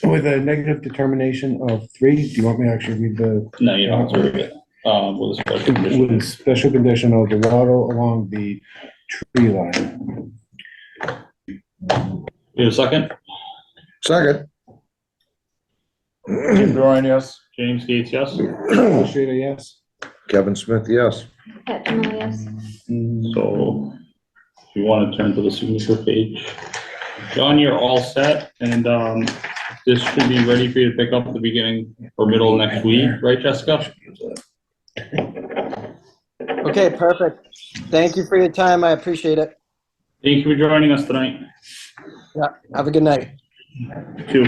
Speaker 6: with a negative determination of 3. Do you want me to actually read the,
Speaker 1: No, you don't have to read it, with a special
Speaker 6: with
Speaker 1: condition.
Speaker 6: a special condition of the waddle along the tree line?
Speaker 1: You have a second?
Speaker 2: Second.
Speaker 3: Jim Dorian, yes.
Speaker 1: James Gates, yes?
Speaker 6: Paul Streeter, yes.
Speaker 2: Kevin Smith, yes.
Speaker 4: Pat Jamal, yes.
Speaker 1: So if you want to turn to the signature page. John, you're all set, and this should be ready for you to pick up at the beginning or middle of next week, right, Jessica?
Speaker 11: Okay, perfect. Thank you for your time. I appreciate it.
Speaker 1: Thank you for joining us tonight.
Speaker 11: Yeah, have a good night.
Speaker 1: Too.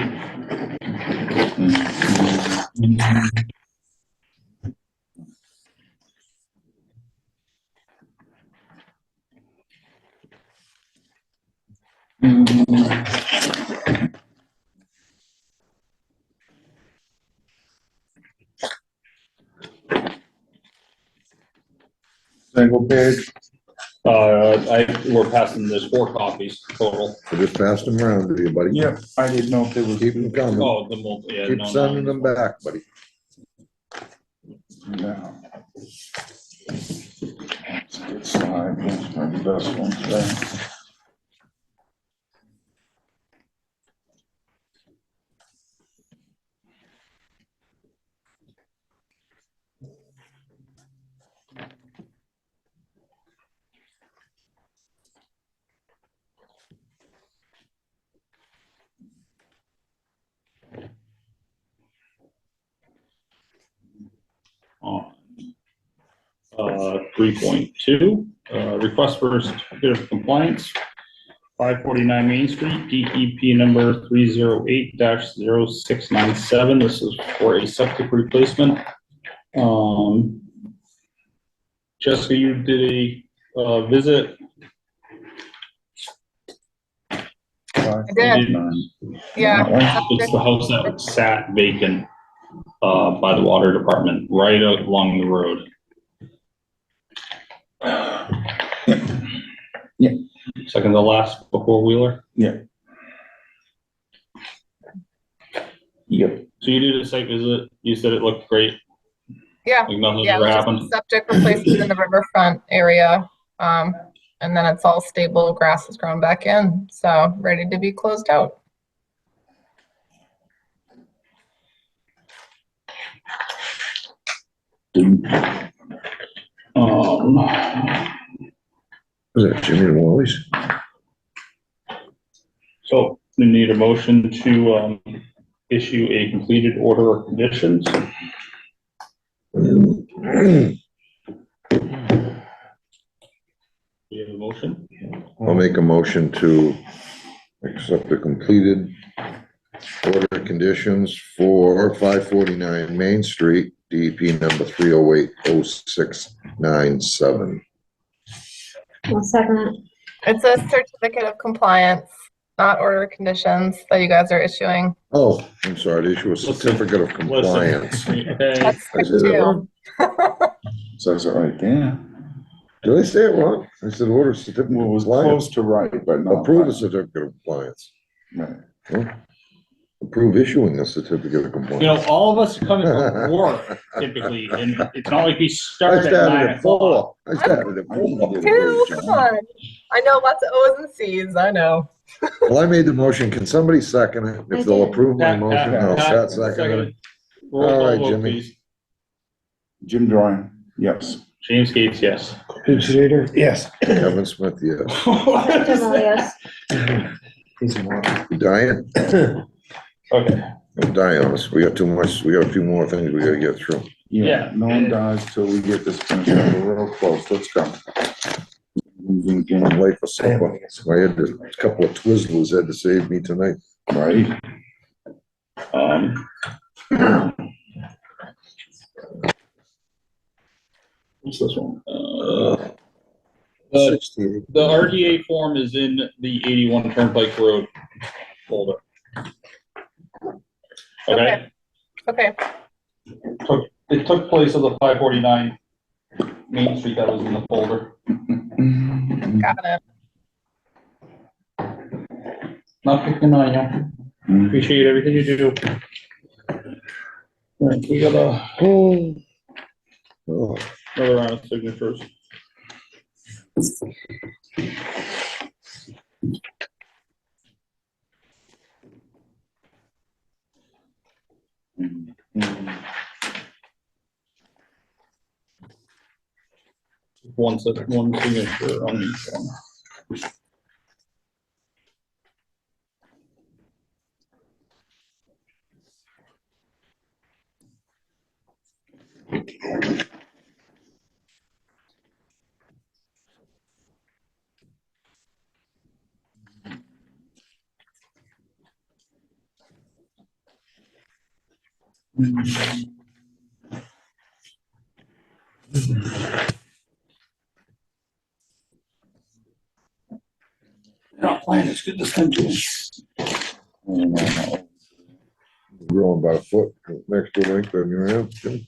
Speaker 3: Single page.
Speaker 1: We're passing, there's 4 copies total.
Speaker 2: I just passed them around to you, buddy.
Speaker 3: Yep, I didn't know if there was.
Speaker 2: Keep them coming.
Speaker 1: Oh, the multi, yeah.
Speaker 2: Keep
Speaker 1: no,
Speaker 2: sending
Speaker 1: no.
Speaker 2: them back, buddy.
Speaker 3: No. Good slide, that's my best one today.
Speaker 1: On 3.2, request for certificate of compliance 549 Main Street, DEP number 308-0697. This is for a septic replacement. Jessica, you did a visit.
Speaker 5: I did, yeah.
Speaker 1: It's the house that sat vacant by the water department, right along the road.
Speaker 3: Yeah.
Speaker 1: Second to last before Wheeler.
Speaker 3: Yeah. Yep.
Speaker 1: So you did a site visit. You said it looked great.
Speaker 5: Yeah,
Speaker 1: Like nothing
Speaker 5: yeah,
Speaker 1: ever
Speaker 5: it was just
Speaker 1: happened.
Speaker 5: septic replacement in the riverfront area. And then it's all stable, grass has grown back in, so ready to be closed out.
Speaker 2: Is that Jimmy Wally's?
Speaker 1: So we need a motion to issue a completed order of conditions. Do you have a motion?
Speaker 2: I'll make a motion to accept the completed order of conditions for 549 Main Street, DEP number 308-0697.
Speaker 4: I'll second it.
Speaker 5: It's a certificate of compliance, not order of conditions that you guys are issuing.
Speaker 2: Oh, I'm sorry, to issue a certificate of compliance.
Speaker 1: Okay,
Speaker 5: That's
Speaker 2: I said that
Speaker 5: two.
Speaker 2: wrong?
Speaker 3: Says it right there.
Speaker 2: Did I say it wrong? I said order certificate
Speaker 3: Well, it
Speaker 2: of
Speaker 3: was
Speaker 2: compliance.
Speaker 3: close to right, but not.
Speaker 2: Approve the certificate of compliance.
Speaker 3: Right.
Speaker 2: Approve issuing a certificate of
Speaker 1: you
Speaker 2: compliance.
Speaker 1: know, all of us come from work typically, and it's not like we
Speaker 2: I
Speaker 1: start at
Speaker 2: started
Speaker 1: 9
Speaker 2: at
Speaker 1: o'clock.
Speaker 2: 4. I started at
Speaker 3: I think
Speaker 2: 4.
Speaker 3: you did a
Speaker 5: Two,
Speaker 3: great
Speaker 5: come
Speaker 3: job.
Speaker 5: on. I know lots of O's and C's, I know.
Speaker 2: Well, I made the motion. Can somebody second it?
Speaker 4: I
Speaker 2: If they'll
Speaker 4: did.
Speaker 2: approve my
Speaker 1: Pat,
Speaker 2: motion, I'll
Speaker 1: Pat,
Speaker 2: second it.
Speaker 1: Roll
Speaker 2: All
Speaker 1: call
Speaker 2: right,
Speaker 1: vote,
Speaker 2: Jimmy.
Speaker 1: please.
Speaker 3: Jim Dryden, yes.
Speaker 1: James Gates, yes.
Speaker 6: Schneider, yes.
Speaker 2: Kevin Smith, yes.
Speaker 4: Yes.
Speaker 2: You dying?
Speaker 1: Okay,
Speaker 2: I'm dying on us. We got too much. We got a few more things we gotta get through.
Speaker 1: Yeah.
Speaker 3: No one dies till we get this finished. We're real close. Let's go.
Speaker 2: I'm late for supper. I had a couple of Twizzlers had to save me tonight.
Speaker 3: Right?
Speaker 1: what's this one? The
Speaker 2: 16.
Speaker 1: RDA form is in the 81 Turnpike Road folder. Okay,
Speaker 5: Okay,
Speaker 1: it took place of the 549 Main Street that was in the folder.
Speaker 5: got it.
Speaker 1: Not picking on you. Appreciate everything you do. All right, we got
Speaker 2: Oh,
Speaker 1: another round of signatures. One signature on each one. Not playing as good this time too.
Speaker 2: growing about a foot, an extra length on your arm. Jim?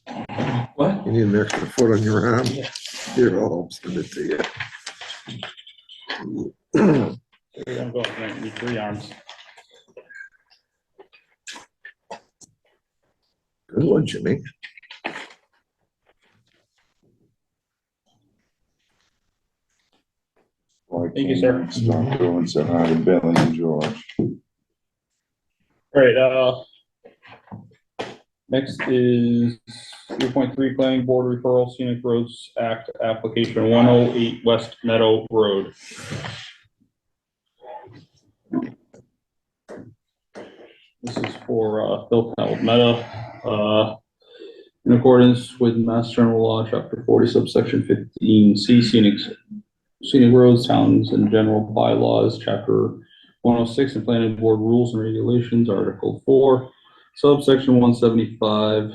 Speaker 1: What?
Speaker 2: You need an extra foot on your arm?
Speaker 1: Yeah.
Speaker 2: Here, I'll send it to you.
Speaker 1: There you go, I need 3 arms.
Speaker 2: Good one, Jimmy.
Speaker 3: Thank
Speaker 1: you, sir.
Speaker 3: Stop through and say hi to Billy and George.
Speaker 1: All right, next is 3.3 Planning Board Referral Scenic Roads Act Application 108 West Meadow Road. This is for Phil Palmetto, in accordance with Mass General Law, Chapter 40, subsection 15, C, scenic scenic roads, towns and general bylaws, chapter 106 and planning board rules and regulations, article 4, subsection 175,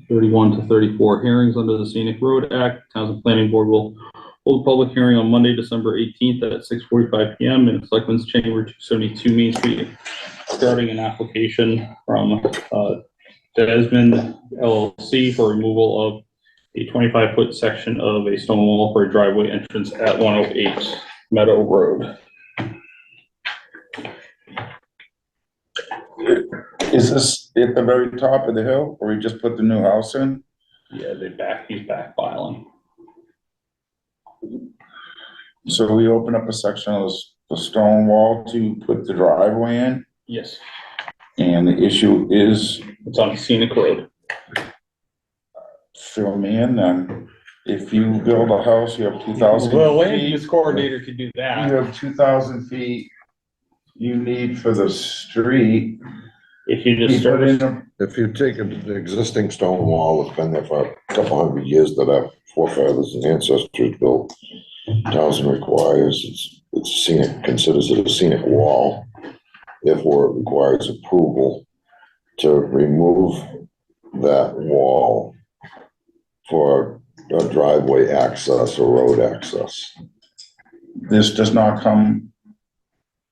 Speaker 1: 31 to 34 hearings under the Scenic Road Act. Towns and Planning Board will hold a public hearing on Monday, December 18th at 6:45 PM in Selectmen's Chamber, 272 Main Street, regarding an application from Desmond LLC for removal of a 25-foot section of a stone wall for a driveway entrance at 108 Meadow Road.
Speaker 3: Is this at the very top of the hill, or we just put the new house in?
Speaker 1: Yeah, he's back filing.
Speaker 3: So we open up a section of the stone wall to put the driveway in,
Speaker 1: Yes,
Speaker 3: and the issue is,
Speaker 1: it's on Scenic Road.
Speaker 3: fill me in then. If you build a house, you have 2,000 feet.
Speaker 1: coordinator could do
Speaker 3: You have 2,000 feet you need for the street.
Speaker 1: If you
Speaker 3: You
Speaker 1: just
Speaker 3: put in
Speaker 1: service,
Speaker 3: a
Speaker 2: If you take the existing stone wall that's been there for a couple hundred years that our forefathers and ancestors built, Townsend requires, it's scenic, considers it a scenic wall. Therefore, it requires approval to remove that wall for a driveway access or road access.
Speaker 3: This does not come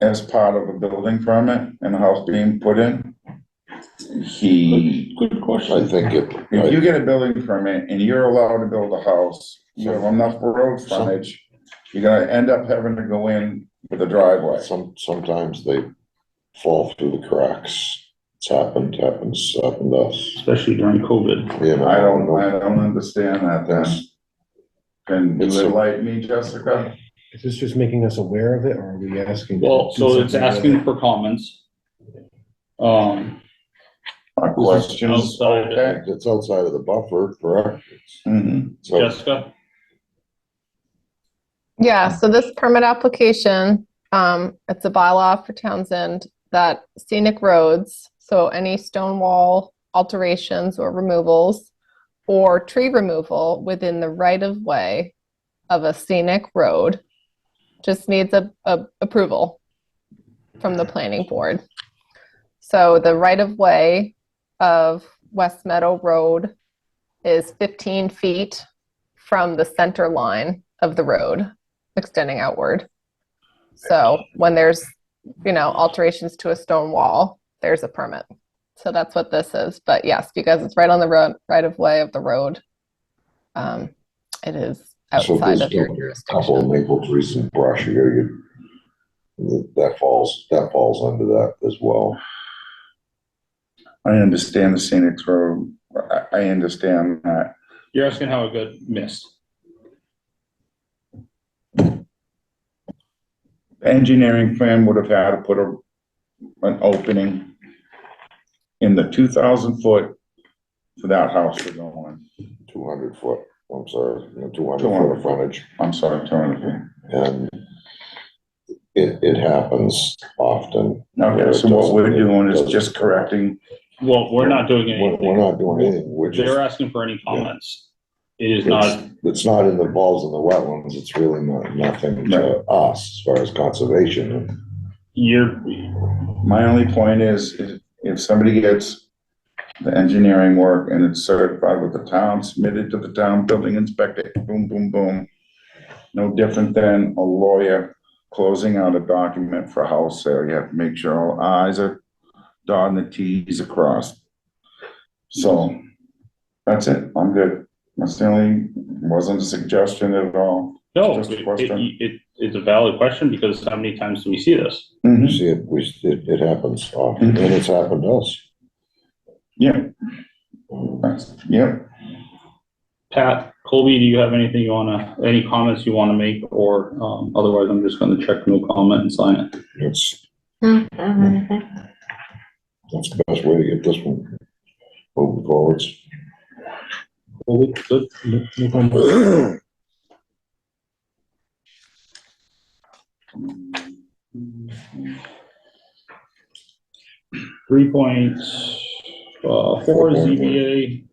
Speaker 3: as part of a building permit and a house being put in.
Speaker 1: good
Speaker 2: I
Speaker 1: question.
Speaker 2: think
Speaker 3: If you get a building permit and you're allowed to build a house, you have enough road frontage, you're gonna end up having to go in with a driveway.
Speaker 2: sometimes they fall through the cracks. It's happened to us.
Speaker 1: Especially during COVID.
Speaker 2: You know,
Speaker 3: I don't understand that then. Can
Speaker 2: It's
Speaker 3: you
Speaker 2: a-
Speaker 3: enlighten me, Jessica?
Speaker 6: Is this just making us aware of it, or are we asking? to
Speaker 1: Well,
Speaker 6: do
Speaker 1: so it's
Speaker 6: something with
Speaker 1: asking
Speaker 6: it?
Speaker 1: for comments.
Speaker 3: My question is,
Speaker 1: Outside.
Speaker 3: okay.
Speaker 2: It's outside of the buffer, correct?
Speaker 3: Mhm.
Speaker 2: So
Speaker 1: Jessica?
Speaker 5: Yeah, so this permit application, it's a bylaw for Townsend that scenic roads, so any stone wall alterations or removals or tree removal within the right of way of a scenic road just needs a approval from the planning board. So the right of way of West Meadow Road is 15 feet from the center line of the road, extending outward. So when there's, alterations to a stone wall, there's a permit. So that's what this is. But yes, because it's right on the road, right of way of the road, it is
Speaker 2: So
Speaker 5: outside
Speaker 2: there's
Speaker 5: of your
Speaker 2: a couple of
Speaker 5: jurisdiction.
Speaker 2: maple trees and brush, that falls under that as well.
Speaker 3: I understand the scenic road. I understand that.
Speaker 1: You're asking how it got missed.
Speaker 3: Engineering plan would have had to put an opening in the 2,000 foot for that house to go in.
Speaker 2: 200 foot, I'm sorry, 200 foot
Speaker 3: 200
Speaker 2: of frontage.
Speaker 3: I'm sorry, 200 feet.
Speaker 2: And it happens often.
Speaker 3: Okay, so what we're doing is just correcting.
Speaker 1: Well, we're not doing
Speaker 2: We're
Speaker 1: anything.
Speaker 2: not doing anything, we're just,
Speaker 1: They're asking for any comments. It is not,
Speaker 2: it's not in the balls in the wetlands, it's really nothing to us as far as conservation.
Speaker 3: My only point is, if somebody gets the engineering work and it's certified with the town, submitted to the town building inspector, boom, boom, boom. No different than a lawyer closing out a document for a house sale. You have to make sure all I's are dotted and the T's are crossed. So, that's it, I'm good. That's the only, wasn't a suggestion at all.
Speaker 1: no,
Speaker 3: Just a question.
Speaker 1: it's a valid question because how many times do we see this?
Speaker 2: You see it happens often, and it's happened to us.
Speaker 3: Yeah. Yeah.
Speaker 1: Pat, Colby, do you have anything any comments you wanna make, or, otherwise I'm just gonna check no comment and sign it?
Speaker 2: It's,
Speaker 4: No, I don't have anything.
Speaker 2: that's the best way to get this one moving forwards.
Speaker 1: Colby, good?
Speaker 6: No comment.
Speaker 1: 3.4 ZBA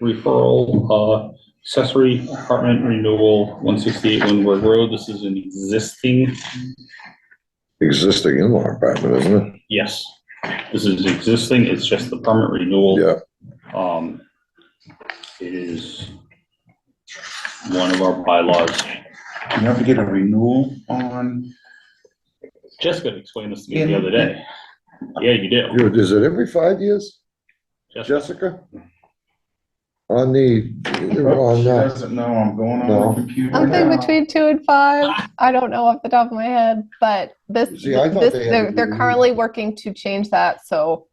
Speaker 1: referral, Accessory apartment renewal, 168 Lindbergh Road. This is an existing,
Speaker 2: in-law apartment, isn't it?
Speaker 1: yes, this is existing. It's just the permit renewal.
Speaker 2: Yeah.
Speaker 1: It is one of our bylaws.
Speaker 3: You have to get a renewal on,
Speaker 1: Jessica explained this to me the other day. Yeah, you do.
Speaker 2: Dude, is it every 5 years, Jessica? On the,
Speaker 3: she
Speaker 2: on,
Speaker 3: doesn't know, I'm going on
Speaker 2: No.
Speaker 3: the computer
Speaker 8: Something
Speaker 3: now.
Speaker 8: between 2 and 5. I don't know off the top of my head, but
Speaker 2: See, I thought they had to
Speaker 8: they're
Speaker 2: be
Speaker 8: currently working to change that, so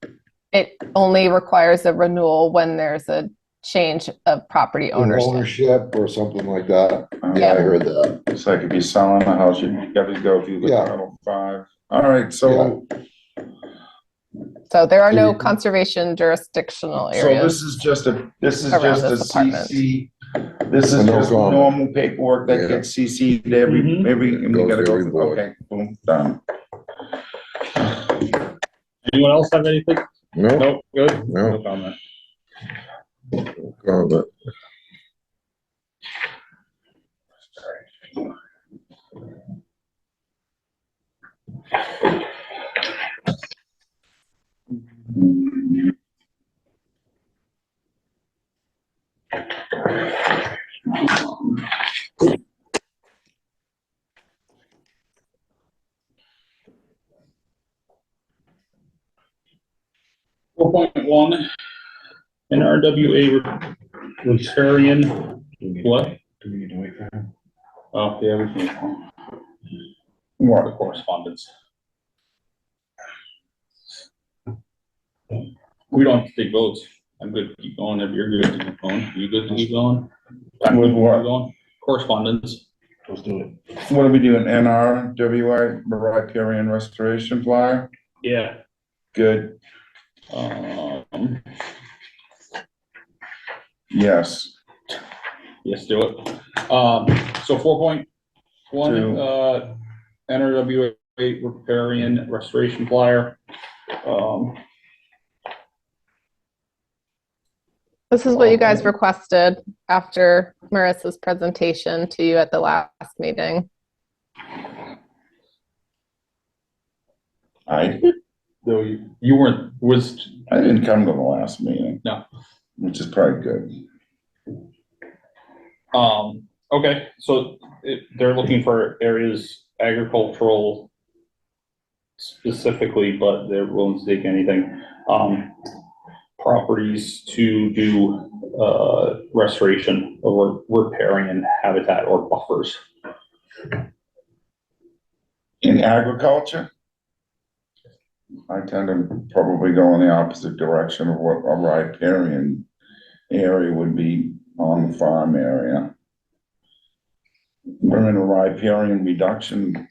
Speaker 8: it only requires a renewal when there's a change of property ownership.
Speaker 2: ownership or something like that. Yeah,
Speaker 8: Yeah.
Speaker 2: I heard that.
Speaker 3: It's like if you're selling a house, you gotta go through the
Speaker 2: Yeah.
Speaker 3: Title V. All right, so,
Speaker 8: So there are no conservation jurisdictional
Speaker 3: so
Speaker 8: areas.
Speaker 3: this is just a
Speaker 8: Around this apartment.
Speaker 3: CC. This is
Speaker 2: No
Speaker 3: just
Speaker 2: comment.
Speaker 3: normal paperwork that
Speaker 2: Yeah.
Speaker 3: gets CC'd every,
Speaker 1: Mhm.
Speaker 3: and we
Speaker 2: Goes
Speaker 3: gotta
Speaker 2: to
Speaker 3: go,
Speaker 2: every board.
Speaker 3: okay, boom, done.
Speaker 1: Anyone else have anything?
Speaker 2: No,
Speaker 1: Nope, good.
Speaker 2: No.
Speaker 1: No comment.
Speaker 2: comment.
Speaker 1: Four point one, NRWA riparian, what?
Speaker 6: Do we need to wait for him?
Speaker 1: Oh, yeah, we can.
Speaker 3: What?
Speaker 1: The correspondence. We don't have to take votes. I'm good to keep going if you're good to keep going. You good to keep going?
Speaker 3: With what?
Speaker 1: Keep going? Correspondence.
Speaker 6: Let's do it.
Speaker 3: What are we doing, NRWA, riparian restoration flyer?
Speaker 1: Yeah.
Speaker 3: Good, yes.
Speaker 1: Yes, do it. So 4.1, NRWA riparian restoration flyer.
Speaker 8: This is what you guys requested after Marissa's presentation to you at the last meeting.
Speaker 1: Though you weren't,
Speaker 3: I didn't come to the last meeting.
Speaker 1: No.
Speaker 3: Which is probably good.
Speaker 1: Okay, so they're looking for areas agricultural specifically, but they're willing to take anything. Properties to do, restoration or riparian habitat or buffers.
Speaker 3: In agriculture? I tend to probably go in the opposite direction of what a riparian area would be on the farm area. We're in a riparian reduction.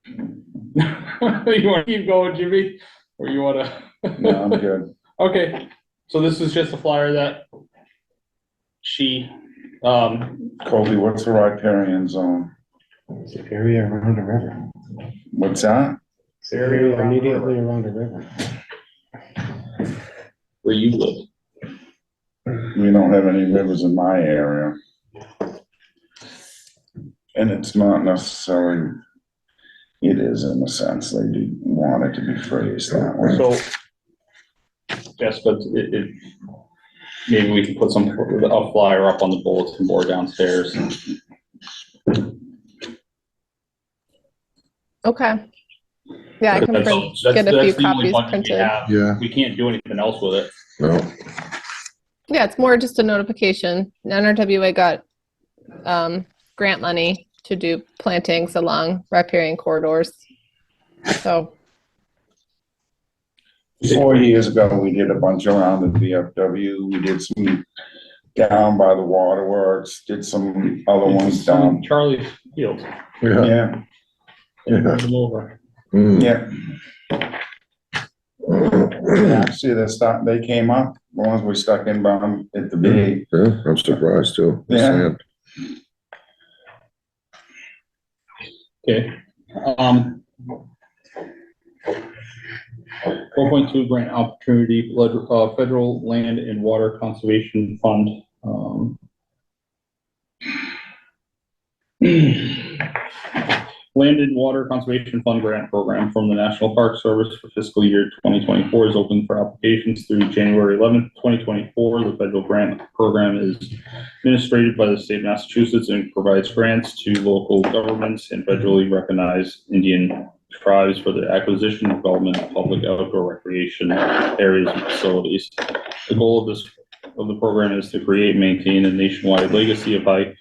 Speaker 1: You wanna keep going, Jimmy? Or you wanna?
Speaker 3: No, I'm good.
Speaker 1: Okay, so this is just a flyer that she,
Speaker 3: Colby, what's the riparian zone?
Speaker 6: It's the area around the river.
Speaker 3: What's that?
Speaker 6: It's the area immediately around the river.
Speaker 1: where you live.
Speaker 3: We don't have any rivers in my area. And it's not necessarily, it is in a sense, they do want it to be phrased that way.
Speaker 1: So, Jessica, maybe we can put a flyer up on the bulletin board downstairs.
Speaker 8: Okay. Yeah, I can
Speaker 1: That's
Speaker 8: get a few
Speaker 1: the only
Speaker 8: copies
Speaker 1: budget we
Speaker 8: printed.
Speaker 1: have.
Speaker 2: Yeah,
Speaker 1: We can't do anything else with it.
Speaker 2: no,
Speaker 8: Yeah, it's more just a notification. NRWA got grant money to do plantings along riparian corridors. So,
Speaker 3: 4 years ago, we did a bunch around the VFW, we did some down by the waterworks, did some other ones down.
Speaker 1: Charlie Field.
Speaker 2: yeah,
Speaker 3: Yeah,
Speaker 2: yeah.
Speaker 1: Move them over.
Speaker 2: Mm.
Speaker 3: yeah. Actually, they came up, the ones we stuck in by them at the B.
Speaker 2: Yeah, I'm surprised too.
Speaker 3: Yeah.
Speaker 1: Okay. 4.2 grant opportunity, federal land and water conservation fund. Land and Water Conservation Fund Grant Program from the National Park Service for fiscal year 2024 is open for applications through January 11th, 2024. The federal grant program is administered by the state of Massachusetts and provides grants to local governments and federally recognized Indian tribes for the acquisition and development of public outdoor recreation areas and facilities. The goal of the program is to create and maintain a nationwide legacy of high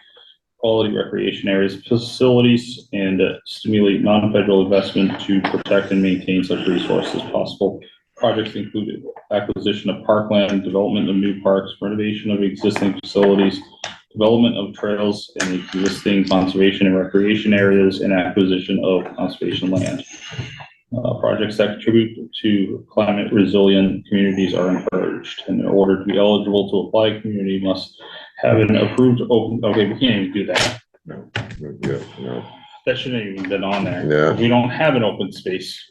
Speaker 1: quality recreation areas, facilities, and stimulate non-federal investment to protect and maintain such resources as possible. Projects included acquisition of parkland, development of new parks, renovation of existing facilities, development of trails in existing conservation and recreation areas, and acquisition of conservation land. Projects that contribute to climate resilient communities are encouraged. And in order to be eligible to apply, a community must have an approved open, okay, we can't even do that.
Speaker 2: No, good, no.
Speaker 1: That shouldn't even been on there.
Speaker 2: Yeah.
Speaker 1: We don't have an open space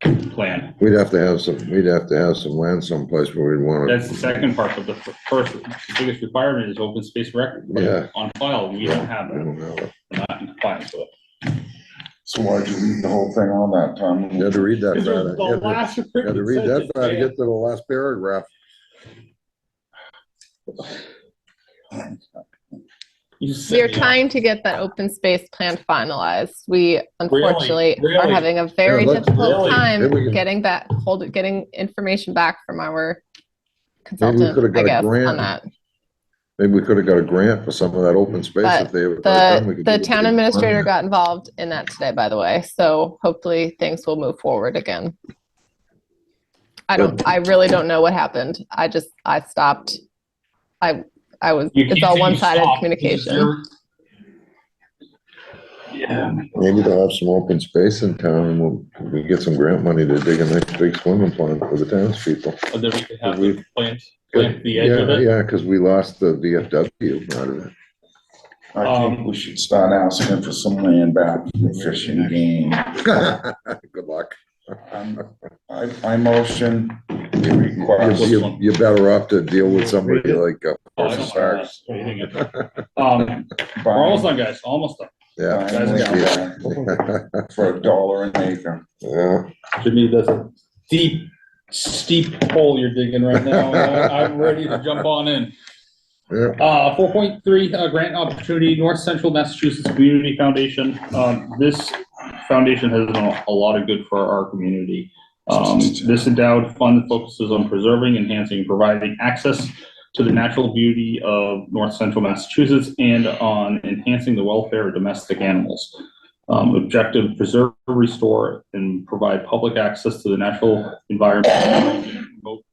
Speaker 1: plan.
Speaker 2: We'd have to have some land someplace where we'd want
Speaker 1: That's the
Speaker 2: to.
Speaker 1: second part of the first, the biggest requirement is open space record.
Speaker 2: Yeah.
Speaker 1: On file, we don't have
Speaker 2: I
Speaker 1: that.
Speaker 2: don't know.
Speaker 1: We're not in compliance with it.
Speaker 3: So why'd you read the whole thing on that, Tom?
Speaker 2: You had to read that,
Speaker 1: Because it was
Speaker 2: Fred.
Speaker 1: the last
Speaker 2: You had to read that,
Speaker 1: sentence,
Speaker 2: Fred, to
Speaker 1: man.
Speaker 2: get to the last paragraph.
Speaker 1: You
Speaker 8: We
Speaker 1: said-
Speaker 8: are trying to get that open space plan finalized. We unfortunately are
Speaker 1: Really?
Speaker 8: having a very
Speaker 2: Yeah, let's-
Speaker 8: difficult
Speaker 1: really?
Speaker 8: time
Speaker 2: Maybe we can-
Speaker 8: getting information back from our
Speaker 2: could've
Speaker 8: consultant,
Speaker 2: got
Speaker 8: I
Speaker 2: a
Speaker 8: guess,
Speaker 2: grant.
Speaker 8: on that.
Speaker 2: Maybe we could have got a grant for some of that open space
Speaker 8: But
Speaker 2: if they were. done, we could
Speaker 8: The
Speaker 2: do
Speaker 8: town
Speaker 2: big
Speaker 8: administrator
Speaker 2: plan.
Speaker 8: got involved in that today, by the way, so hopefully things will move forward again. I really don't know what happened. I stopped. It's all one-sided communication.
Speaker 1: Yeah.
Speaker 2: Maybe they'll have some open space in town and we get some grant money to dig a nice big swimming pond for the townspeople.
Speaker 1: Or then we could have
Speaker 2: We-
Speaker 1: the plant the edge of
Speaker 2: Yeah,
Speaker 1: it.
Speaker 2: yeah, cause we lost the VFW out of it.
Speaker 3: I think we should start asking for some land back for fishing game.
Speaker 2: Good luck.
Speaker 3: I motion the request.
Speaker 2: You're better off to deal with somebody like,
Speaker 1: Oh, I don't
Speaker 2: Starks.
Speaker 1: know. What do you think? We're almost done, guys, almost done.
Speaker 2: Yeah.
Speaker 3: For $1 an acre.
Speaker 2: Yeah,
Speaker 1: Jimmy, that's a deep, steep hole you're digging right now. I'm ready to jump on in.
Speaker 2: yeah.
Speaker 1: 4.3, grant opportunity, North Central Massachusetts Community Foundation. This foundation has done a lot of good for our community. This endowed fund focuses on preserving, enhancing, and providing access to the natural beauty of North Central Massachusetts and on enhancing the welfare of domestic animals. Objective, preserve, restore, and provide public access to the natural environment, promote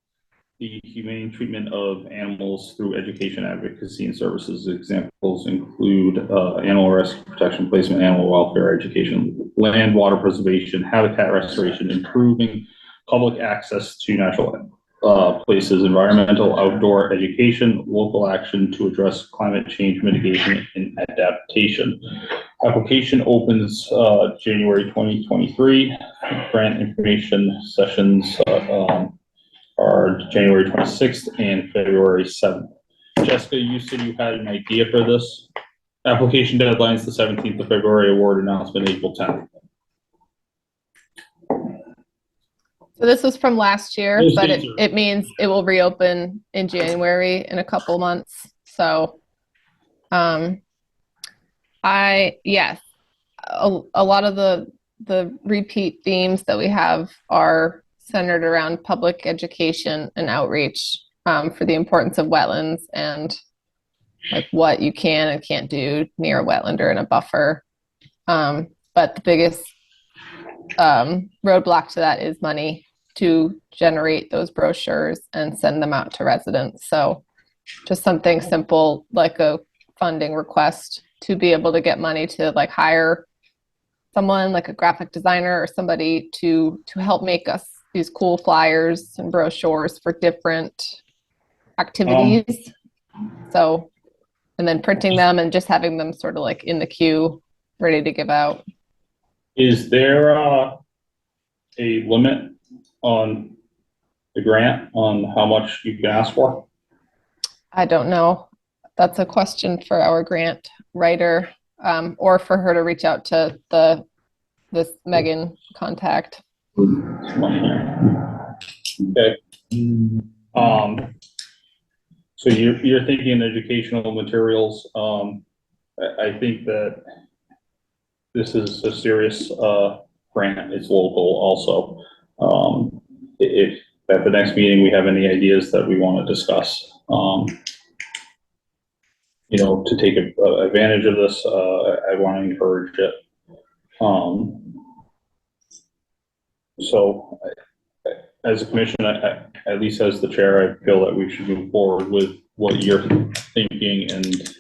Speaker 1: the humane treatment of animals through education, advocacy, and services. Examples include animal rescue, protection, placement, animal welfare, education, land, water preservation, habitat restoration, improving public access to natural places, environmental, outdoor education, local action to address climate change mitigation and adaptation. Application opens January 2023. Grant information sessions are January 26th and February 7th. Jessica, you said you had an idea for this. Application deadline is the 17th of February, award announcement April 10th.
Speaker 8: So this was from last year,
Speaker 1: Those
Speaker 8: but
Speaker 1: dates
Speaker 8: it means it will reopen in January in a couple months. So, yes, a lot of the repeat themes that we have are centered around public education and outreach for the importance of wetlands and like what you can and can't do near a wetland or in a buffer. But the biggest roadblock to that is money to generate those brochures and send them out to residents. So just something simple like a funding request to be able to get money to like hire someone like a graphic designer or somebody to help make us these cool flyers and brochures for different activities. So, and then printing them and just having them sort of like in the queue, ready to give out.
Speaker 1: Is there a limit on the grant on how much you can ask for?
Speaker 8: I don't know. That's a question for our grant writer. or for her to reach out to this Megan contact.
Speaker 1: Okay. So you're thinking educational materials. I think that this is a serious, grant. It's local also. If at the next meeting, we have any ideas that we want to discuss, you know, to take advantage of this, I want to encourage it. So as a commission, at least as the chair, I feel that we should move forward with what you're thinking and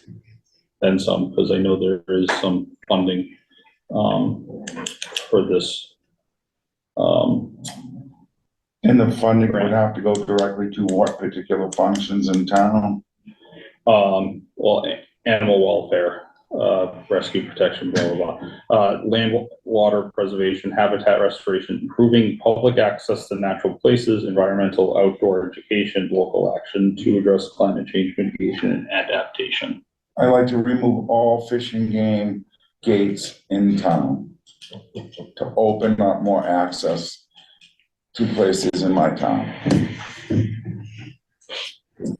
Speaker 1: then some, because I know there is some funding for this.
Speaker 3: And the funding would have to go directly to what particular functions in town?
Speaker 1: Well, animal welfare, rescue protection, blah, blah, blah. Land, water preservation, habitat restoration, improving public access to natural places, environmental outdoor education, local action to address climate change mitigation and adaptation.
Speaker 3: I like to remove all fishing game gates in town to open up more access to places in my town.
Speaker 2: I'm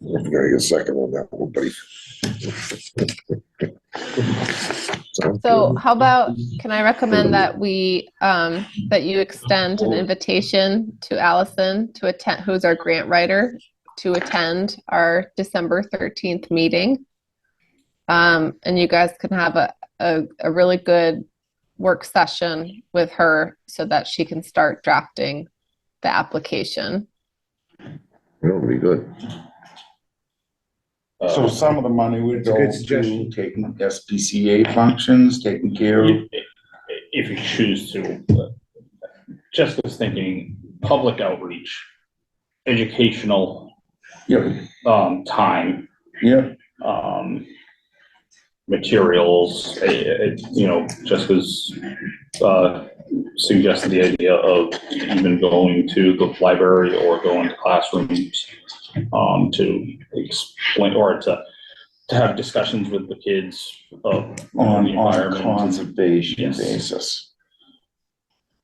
Speaker 2: gonna get a second on that one, buddy.
Speaker 8: So how about, can I recommend that we, that you extend an invitation to Allison to attend, who's our grant writer, to attend our December 13th meeting? And you guys can have a really good work session with her so that she can start drafting the application.
Speaker 2: That'll be good.
Speaker 3: So some of the money would
Speaker 6: It's a
Speaker 3: go
Speaker 6: good
Speaker 3: to
Speaker 6: suggestion.
Speaker 3: taking SPCA functions, taking care of.
Speaker 1: If you choose to, Jessica's thinking public outreach, educational,
Speaker 3: Yep,
Speaker 1: time,
Speaker 3: yep,
Speaker 1: materials, you know, Jessica's, suggested the idea of even going to the library or going to classrooms, to explain, or to have discussions with the kids of the
Speaker 3: on a
Speaker 1: environment,
Speaker 3: conservation
Speaker 1: Yes.
Speaker 3: basis.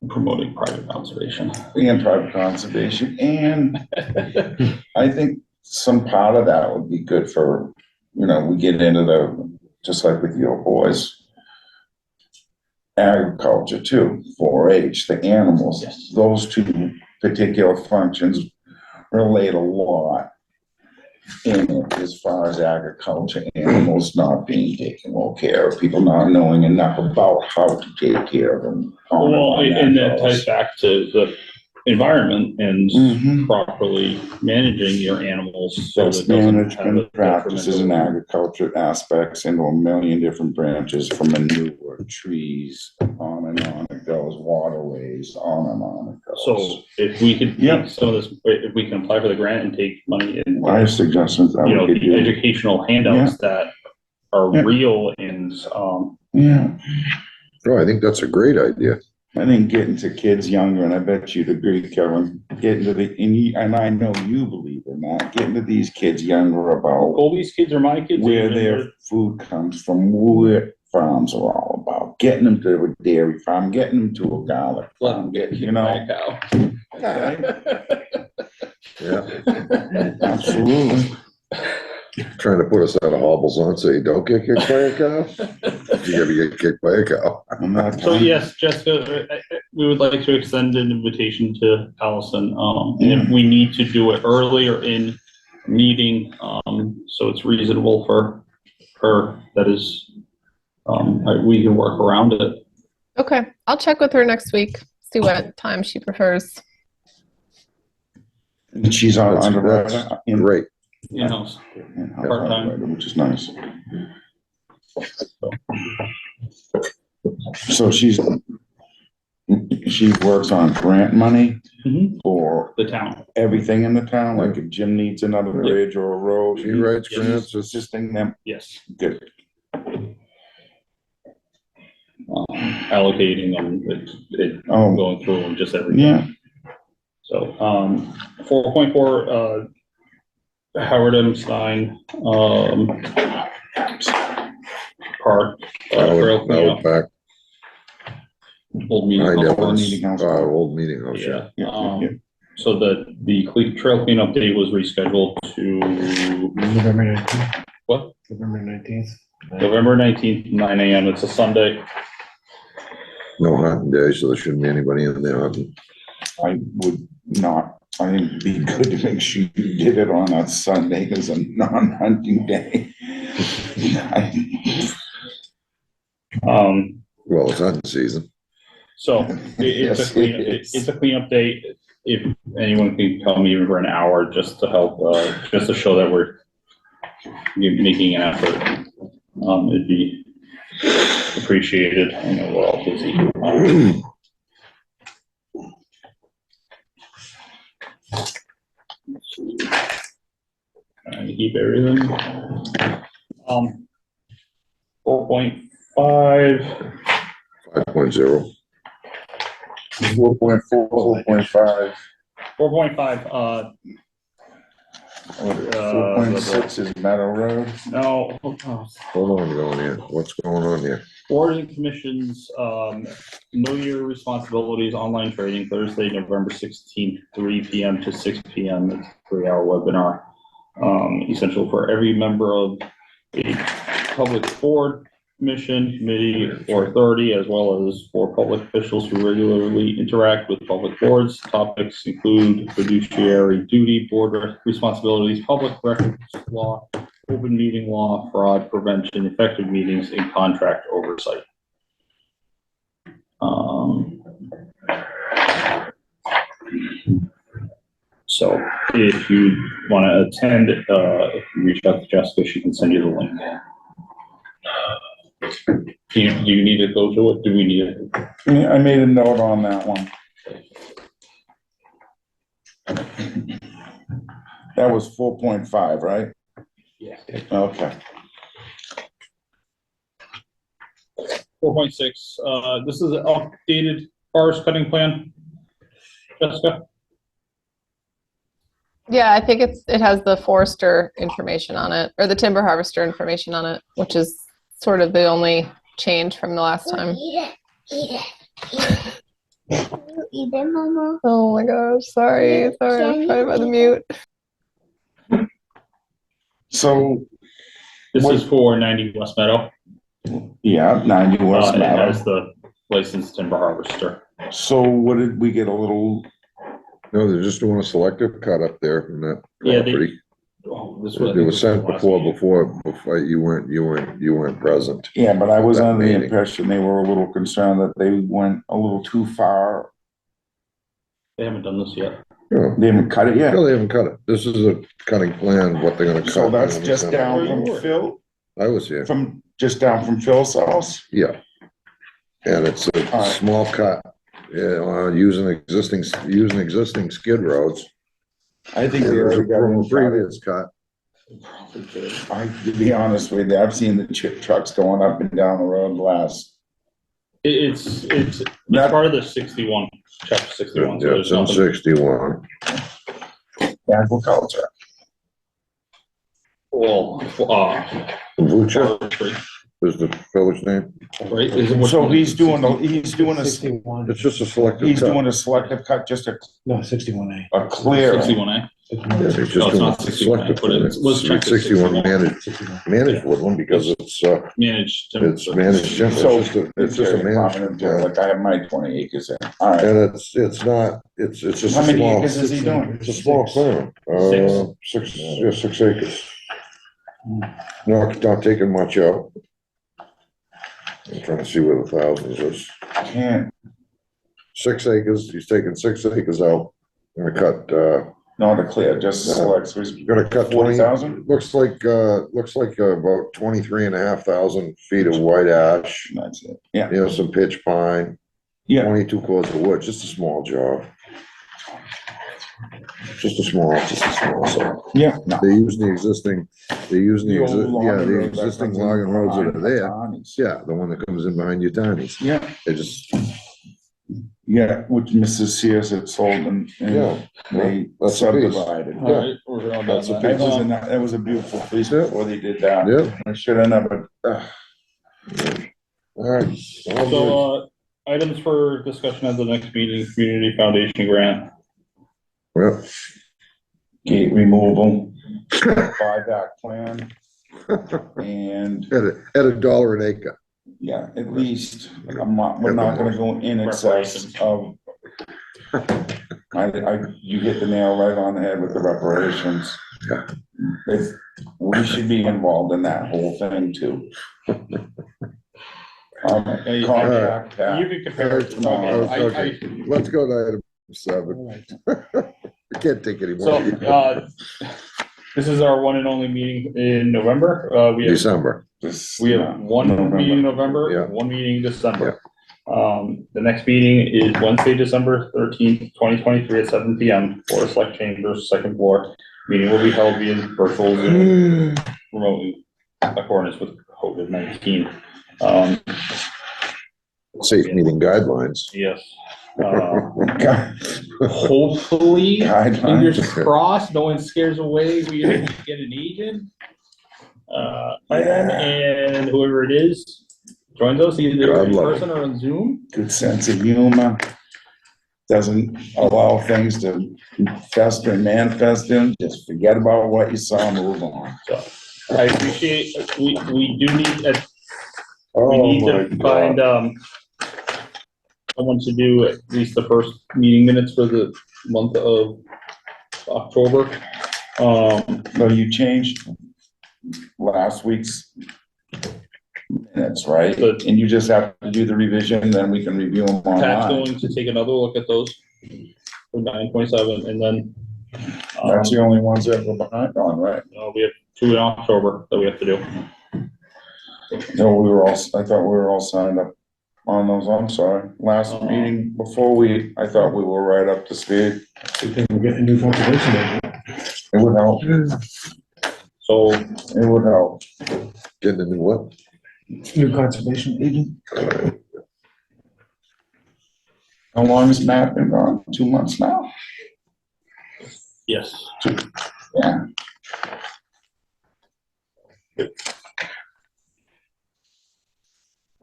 Speaker 1: promoting private conservation.
Speaker 3: And private conservation, and I think some part of that would be good for, you know, we get into the, just like with your boys, agriculture too, 4-H, the animals,
Speaker 1: Yes.
Speaker 3: those two particular functions relate a lot in it as far as agriculture, animals not being taken well care of, people not knowing enough about how to take care of them.
Speaker 1: Well, and that ties
Speaker 3: goes.
Speaker 1: back to the environment and
Speaker 3: Mhm.
Speaker 1: properly managing your animals. So
Speaker 3: Best
Speaker 1: that it doesn't have a
Speaker 3: management practices in
Speaker 1: detrimental-
Speaker 3: agriculture aspects into a million different branches, from manure, trees, on and on it goes, waterways, on and on it goes.
Speaker 1: So if we could
Speaker 3: Yeah.
Speaker 1: take some of this, if we can apply for the grant and take money in,
Speaker 3: I have suggestions that
Speaker 1: you know,
Speaker 3: we could
Speaker 1: the
Speaker 3: do.
Speaker 1: educational handouts that are
Speaker 3: Yeah.
Speaker 1: real and,
Speaker 3: Yeah,
Speaker 2: Oh, I think that's a great idea.
Speaker 3: I think getting to kids younger, and I bet you'd agree, Kevin, getting to the, and I know you believe in that, getting to these kids younger about
Speaker 1: all these kids are my kids.
Speaker 3: where
Speaker 1: even
Speaker 3: their food comes from, what farms are all about, getting them to a dairy farm, getting them to a garlic farm, get, you know.
Speaker 1: by a cow.
Speaker 2: Yeah,
Speaker 3: Absolutely.
Speaker 2: trying to put us out of hobbles on so you don't get kicked by a cow. You gotta get kicked by a cow.
Speaker 3: I'm not.
Speaker 1: So yes, Jessica, we would like to extend an invitation to Allison, and if we need to do it earlier in meeting, so it's reasonable for her, that is, we can work around it.
Speaker 8: Okay, I'll check with her next week, see what time she prefers.
Speaker 3: And she's on
Speaker 2: That's
Speaker 3: underwriter.
Speaker 2: Great.
Speaker 1: You know,
Speaker 3: Part-time, which is nice. So she works on grant money
Speaker 1: Mhm.
Speaker 3: for
Speaker 1: the town.
Speaker 3: everything in the town, like if Jim needs another bridge or a road.
Speaker 2: She writes
Speaker 3: she's
Speaker 2: grants.
Speaker 3: Assisting them,
Speaker 1: Yes.
Speaker 3: good.
Speaker 1: Allocating them,
Speaker 3: Oh,
Speaker 1: going through and just everything.
Speaker 3: yeah,
Speaker 1: So, 4.4, Howard M. Stein, Park,
Speaker 2: That
Speaker 1: trail
Speaker 2: was
Speaker 1: cleanup,
Speaker 2: back
Speaker 1: old meeting.
Speaker 2: behind
Speaker 1: house.
Speaker 2: Evans,
Speaker 3: meeting house.
Speaker 2: old meeting house, yeah.
Speaker 1: Yeah, so the trail cleanup date was rescheduled to,
Speaker 6: November 19th.
Speaker 1: what?
Speaker 6: November 19th.
Speaker 1: November 19th, 9 AM. It's a Sunday.
Speaker 2: No hunting day, so there shouldn't be anybody in there hunting.
Speaker 3: I would not, I think it'd be good to make sure you did it on a Sunday as a non-hunting day.
Speaker 2: Well, it's hunting season.
Speaker 1: So it's
Speaker 3: Yes,
Speaker 1: a clean,
Speaker 3: it is.
Speaker 1: it's a cleanup day. If anyone can come even for an hour just to help, just to show that we're making an effort, it'd be appreciated. I know we're all busy. Trying to keep everything. 4.5.
Speaker 2: 5.0.
Speaker 3: 4.4, 4.5,
Speaker 1: 4.5,
Speaker 3: 4.6 is Meadow Road.
Speaker 1: no,
Speaker 2: Hold on, going here. What's going on here?
Speaker 1: boards and commissions, know your responsibilities, online training, Thursday, November 16th, 3 PM to 6 PM. It's a 3-hour webinar. Essential for every member of a public board, commission, committee, or authority, as well as for public officials who regularly interact with public boards. Topics include fiduciary duty, board responsibilities, public records law, open meeting law, fraud prevention, effective meetings, and contract oversight. So if you want to attend, if you reach out to Jessica, she can send you the link. Do you need to go to it? Do we need it?
Speaker 3: Yeah, I made a note on that one. That was 4.5, right?
Speaker 1: Yeah.
Speaker 3: Okay.
Speaker 1: 4.6, this is an updated forest cutting plan. Jessica?
Speaker 8: Yeah, I think it has the forester information on it, or the timber harvester information on it, which is sort of the only change from the last time.
Speaker 4: Eat it, Mama.
Speaker 8: Oh my gosh, sorry, I'm trying to the mute.
Speaker 3: So,
Speaker 1: This
Speaker 3: What-
Speaker 1: is for 90 West Meadow.
Speaker 3: yeah, 90 West
Speaker 1: It
Speaker 3: Meadow.
Speaker 1: has the licensed timber harvester.
Speaker 3: So what did we get a little,
Speaker 2: No, they're just doing a selective cut up there from that
Speaker 1: Yeah,
Speaker 2: property.
Speaker 1: Oh, this
Speaker 2: It was sent before you weren't present.
Speaker 3: yeah, but I was
Speaker 2: That
Speaker 3: under the
Speaker 2: meeting.
Speaker 3: impression they were a little concerned that they went a little too far.
Speaker 1: They haven't done this yet.
Speaker 2: No,
Speaker 3: They haven't cut it yet.
Speaker 2: they haven't cut it. This is a cutting plan, what they're gonna cut.
Speaker 3: So that's just down from Phil,
Speaker 2: I was here,
Speaker 3: just down from Phil's house?
Speaker 2: yeah. And it's a
Speaker 3: Alright.
Speaker 2: small cut, using existing skid roads.
Speaker 3: I think we already got
Speaker 2: From
Speaker 3: it
Speaker 2: a previous cut.
Speaker 3: To be honest with you, I've seen the chip trucks going up and down the road last.
Speaker 1: It's
Speaker 3: That-
Speaker 1: part of the 61, chapter 61. So
Speaker 2: Yeah,
Speaker 1: there's
Speaker 2: it's in
Speaker 1: nothing.
Speaker 2: 61.
Speaker 3: Agriculture.
Speaker 1: Well,
Speaker 2: Kombucha
Speaker 1: forestry,
Speaker 2: is the village name.
Speaker 1: right? Is it-
Speaker 3: So he's doing a,
Speaker 6: 61.
Speaker 2: It's just a selective
Speaker 3: he's
Speaker 2: cut.
Speaker 3: doing a selective cut, just
Speaker 6: No, 61A.
Speaker 3: a clear.
Speaker 1: 61A.
Speaker 2: Yeah, he's
Speaker 1: No,
Speaker 2: just
Speaker 1: it's
Speaker 2: doing
Speaker 1: not
Speaker 2: a
Speaker 1: 61,
Speaker 2: selective
Speaker 1: but
Speaker 2: cut.
Speaker 1: it was checked as
Speaker 2: 61
Speaker 1: 61.
Speaker 2: managed woodland because it's
Speaker 1: Managed timber.
Speaker 2: managed, timber.
Speaker 3: So
Speaker 2: It's just a managed.
Speaker 3: Like I have my 20 acres in. All right.
Speaker 2: And it's not, it's just
Speaker 3: How
Speaker 2: a
Speaker 3: many
Speaker 2: small,
Speaker 3: acres is he doing?
Speaker 2: it's a small clearing.
Speaker 1: Six.
Speaker 2: 6 acres. Not taking much out. I'm trying to see where the thousands is.
Speaker 3: Can't,
Speaker 2: 6 acres, he's taking 6 acres out. Gonna cut,
Speaker 3: no, to clear, just
Speaker 2: No.
Speaker 3: select, so he's
Speaker 2: gonna cut 20,
Speaker 3: 40,000?
Speaker 2: looks like about 23,500 feet of white ash.
Speaker 3: That's it. Yeah,
Speaker 2: Some pitch pine,
Speaker 3: yeah.
Speaker 2: 22 cords of wood, just a small job. Just a small, so.
Speaker 3: Yeah. No.
Speaker 2: They use the existing,
Speaker 3: The old logging
Speaker 2: the
Speaker 3: road that
Speaker 2: existing
Speaker 3: comes in
Speaker 2: logging roads that are
Speaker 3: behind
Speaker 2: there.
Speaker 3: Tani's.
Speaker 2: Yeah, the one that comes in behind your tinies.
Speaker 3: Yeah,
Speaker 2: They just,
Speaker 3: yeah, which Mrs. Sears had sold and
Speaker 2: yeah,
Speaker 3: they
Speaker 2: that's a piece.
Speaker 3: subdivided.
Speaker 1: All right, we're all
Speaker 2: That's a
Speaker 1: done.
Speaker 3: That was a, that was a beautiful piece
Speaker 2: Yeah.
Speaker 3: before they did that.
Speaker 2: Yeah.
Speaker 3: I should have never,
Speaker 2: All right. All good.
Speaker 1: So, items for discussion at the next meeting, community foundation grant.
Speaker 2: Well,
Speaker 3: Gate removal, buyback plan, and,
Speaker 2: at $1 an acre.
Speaker 3: yeah, at least, we're not gonna go in excess of. You hit the nail right on the head with the reparations.
Speaker 2: Yeah.
Speaker 3: We should be involved in that whole thing too. Contract that.
Speaker 1: You can compare it to,
Speaker 2: Okay, let's go to item 7. I can't take any
Speaker 1: So,
Speaker 2: more.
Speaker 1: this is our one and only meeting in November. We have
Speaker 2: December.
Speaker 1: one meeting in November,
Speaker 2: Yeah.
Speaker 1: one meeting in December. The next meeting is Wednesday, December 13th, 2023 at 7 PM, for Select Chambers, second floor. Meeting will be held via virtual Zoom remotely in accordance with COVID-19.
Speaker 2: Safe meeting guidelines.
Speaker 1: Yes. Hopefully, fingers
Speaker 3: Guidelines.
Speaker 1: crossed, no one scares away, we get an agent. By then, and whoever it is joins us either
Speaker 2: God
Speaker 1: in
Speaker 2: love
Speaker 1: person or on Zoom.
Speaker 3: Good sense of humor. Doesn't allow things to fester and manifest in, just forget about what you saw, move on.
Speaker 1: So I appreciate, we do need, we
Speaker 2: Oh,
Speaker 1: need
Speaker 2: my
Speaker 1: to find,
Speaker 2: God.
Speaker 1: someone to do at least the first meeting minutes for the month of October.
Speaker 3: Well, you changed last week's minutes, right?
Speaker 1: But-
Speaker 3: And you just have to do the revision, then we can review them
Speaker 1: Pat's
Speaker 3: online.
Speaker 1: going to take another look at those for 9/27, and then,
Speaker 3: That's the only ones that we're behind on, right?
Speaker 1: we have 2 in October that we have to do.
Speaker 3: No, I thought we were all signed up on those, I'm sorry. Last meeting before I thought we were right up to speed.
Speaker 6: We can get a new conservation agent.
Speaker 3: It would help,
Speaker 1: So,
Speaker 3: it would help.
Speaker 2: Getting a new what?
Speaker 6: New conservation agent.
Speaker 3: How long has Matt been gone? 2 months now?
Speaker 1: yes.
Speaker 3: Yeah.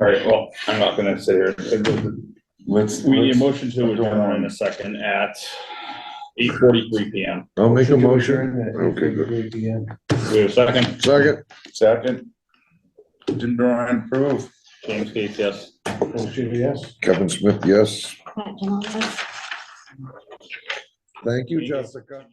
Speaker 1: All right, well, I'm not gonna sit here. We need a motion to adjourn in a second at 8:43 PM.
Speaker 2: I'll make a motion. Okay, good.
Speaker 1: We have a second.
Speaker 2: Second.
Speaker 3: Second. Didn't Brian approve?
Speaker 1: James Gates, yes.
Speaker 6: Yes.
Speaker 2: Kevin Smith, yes.
Speaker 4: Pat Jamal, yes.
Speaker 2: Thank you, Jessica.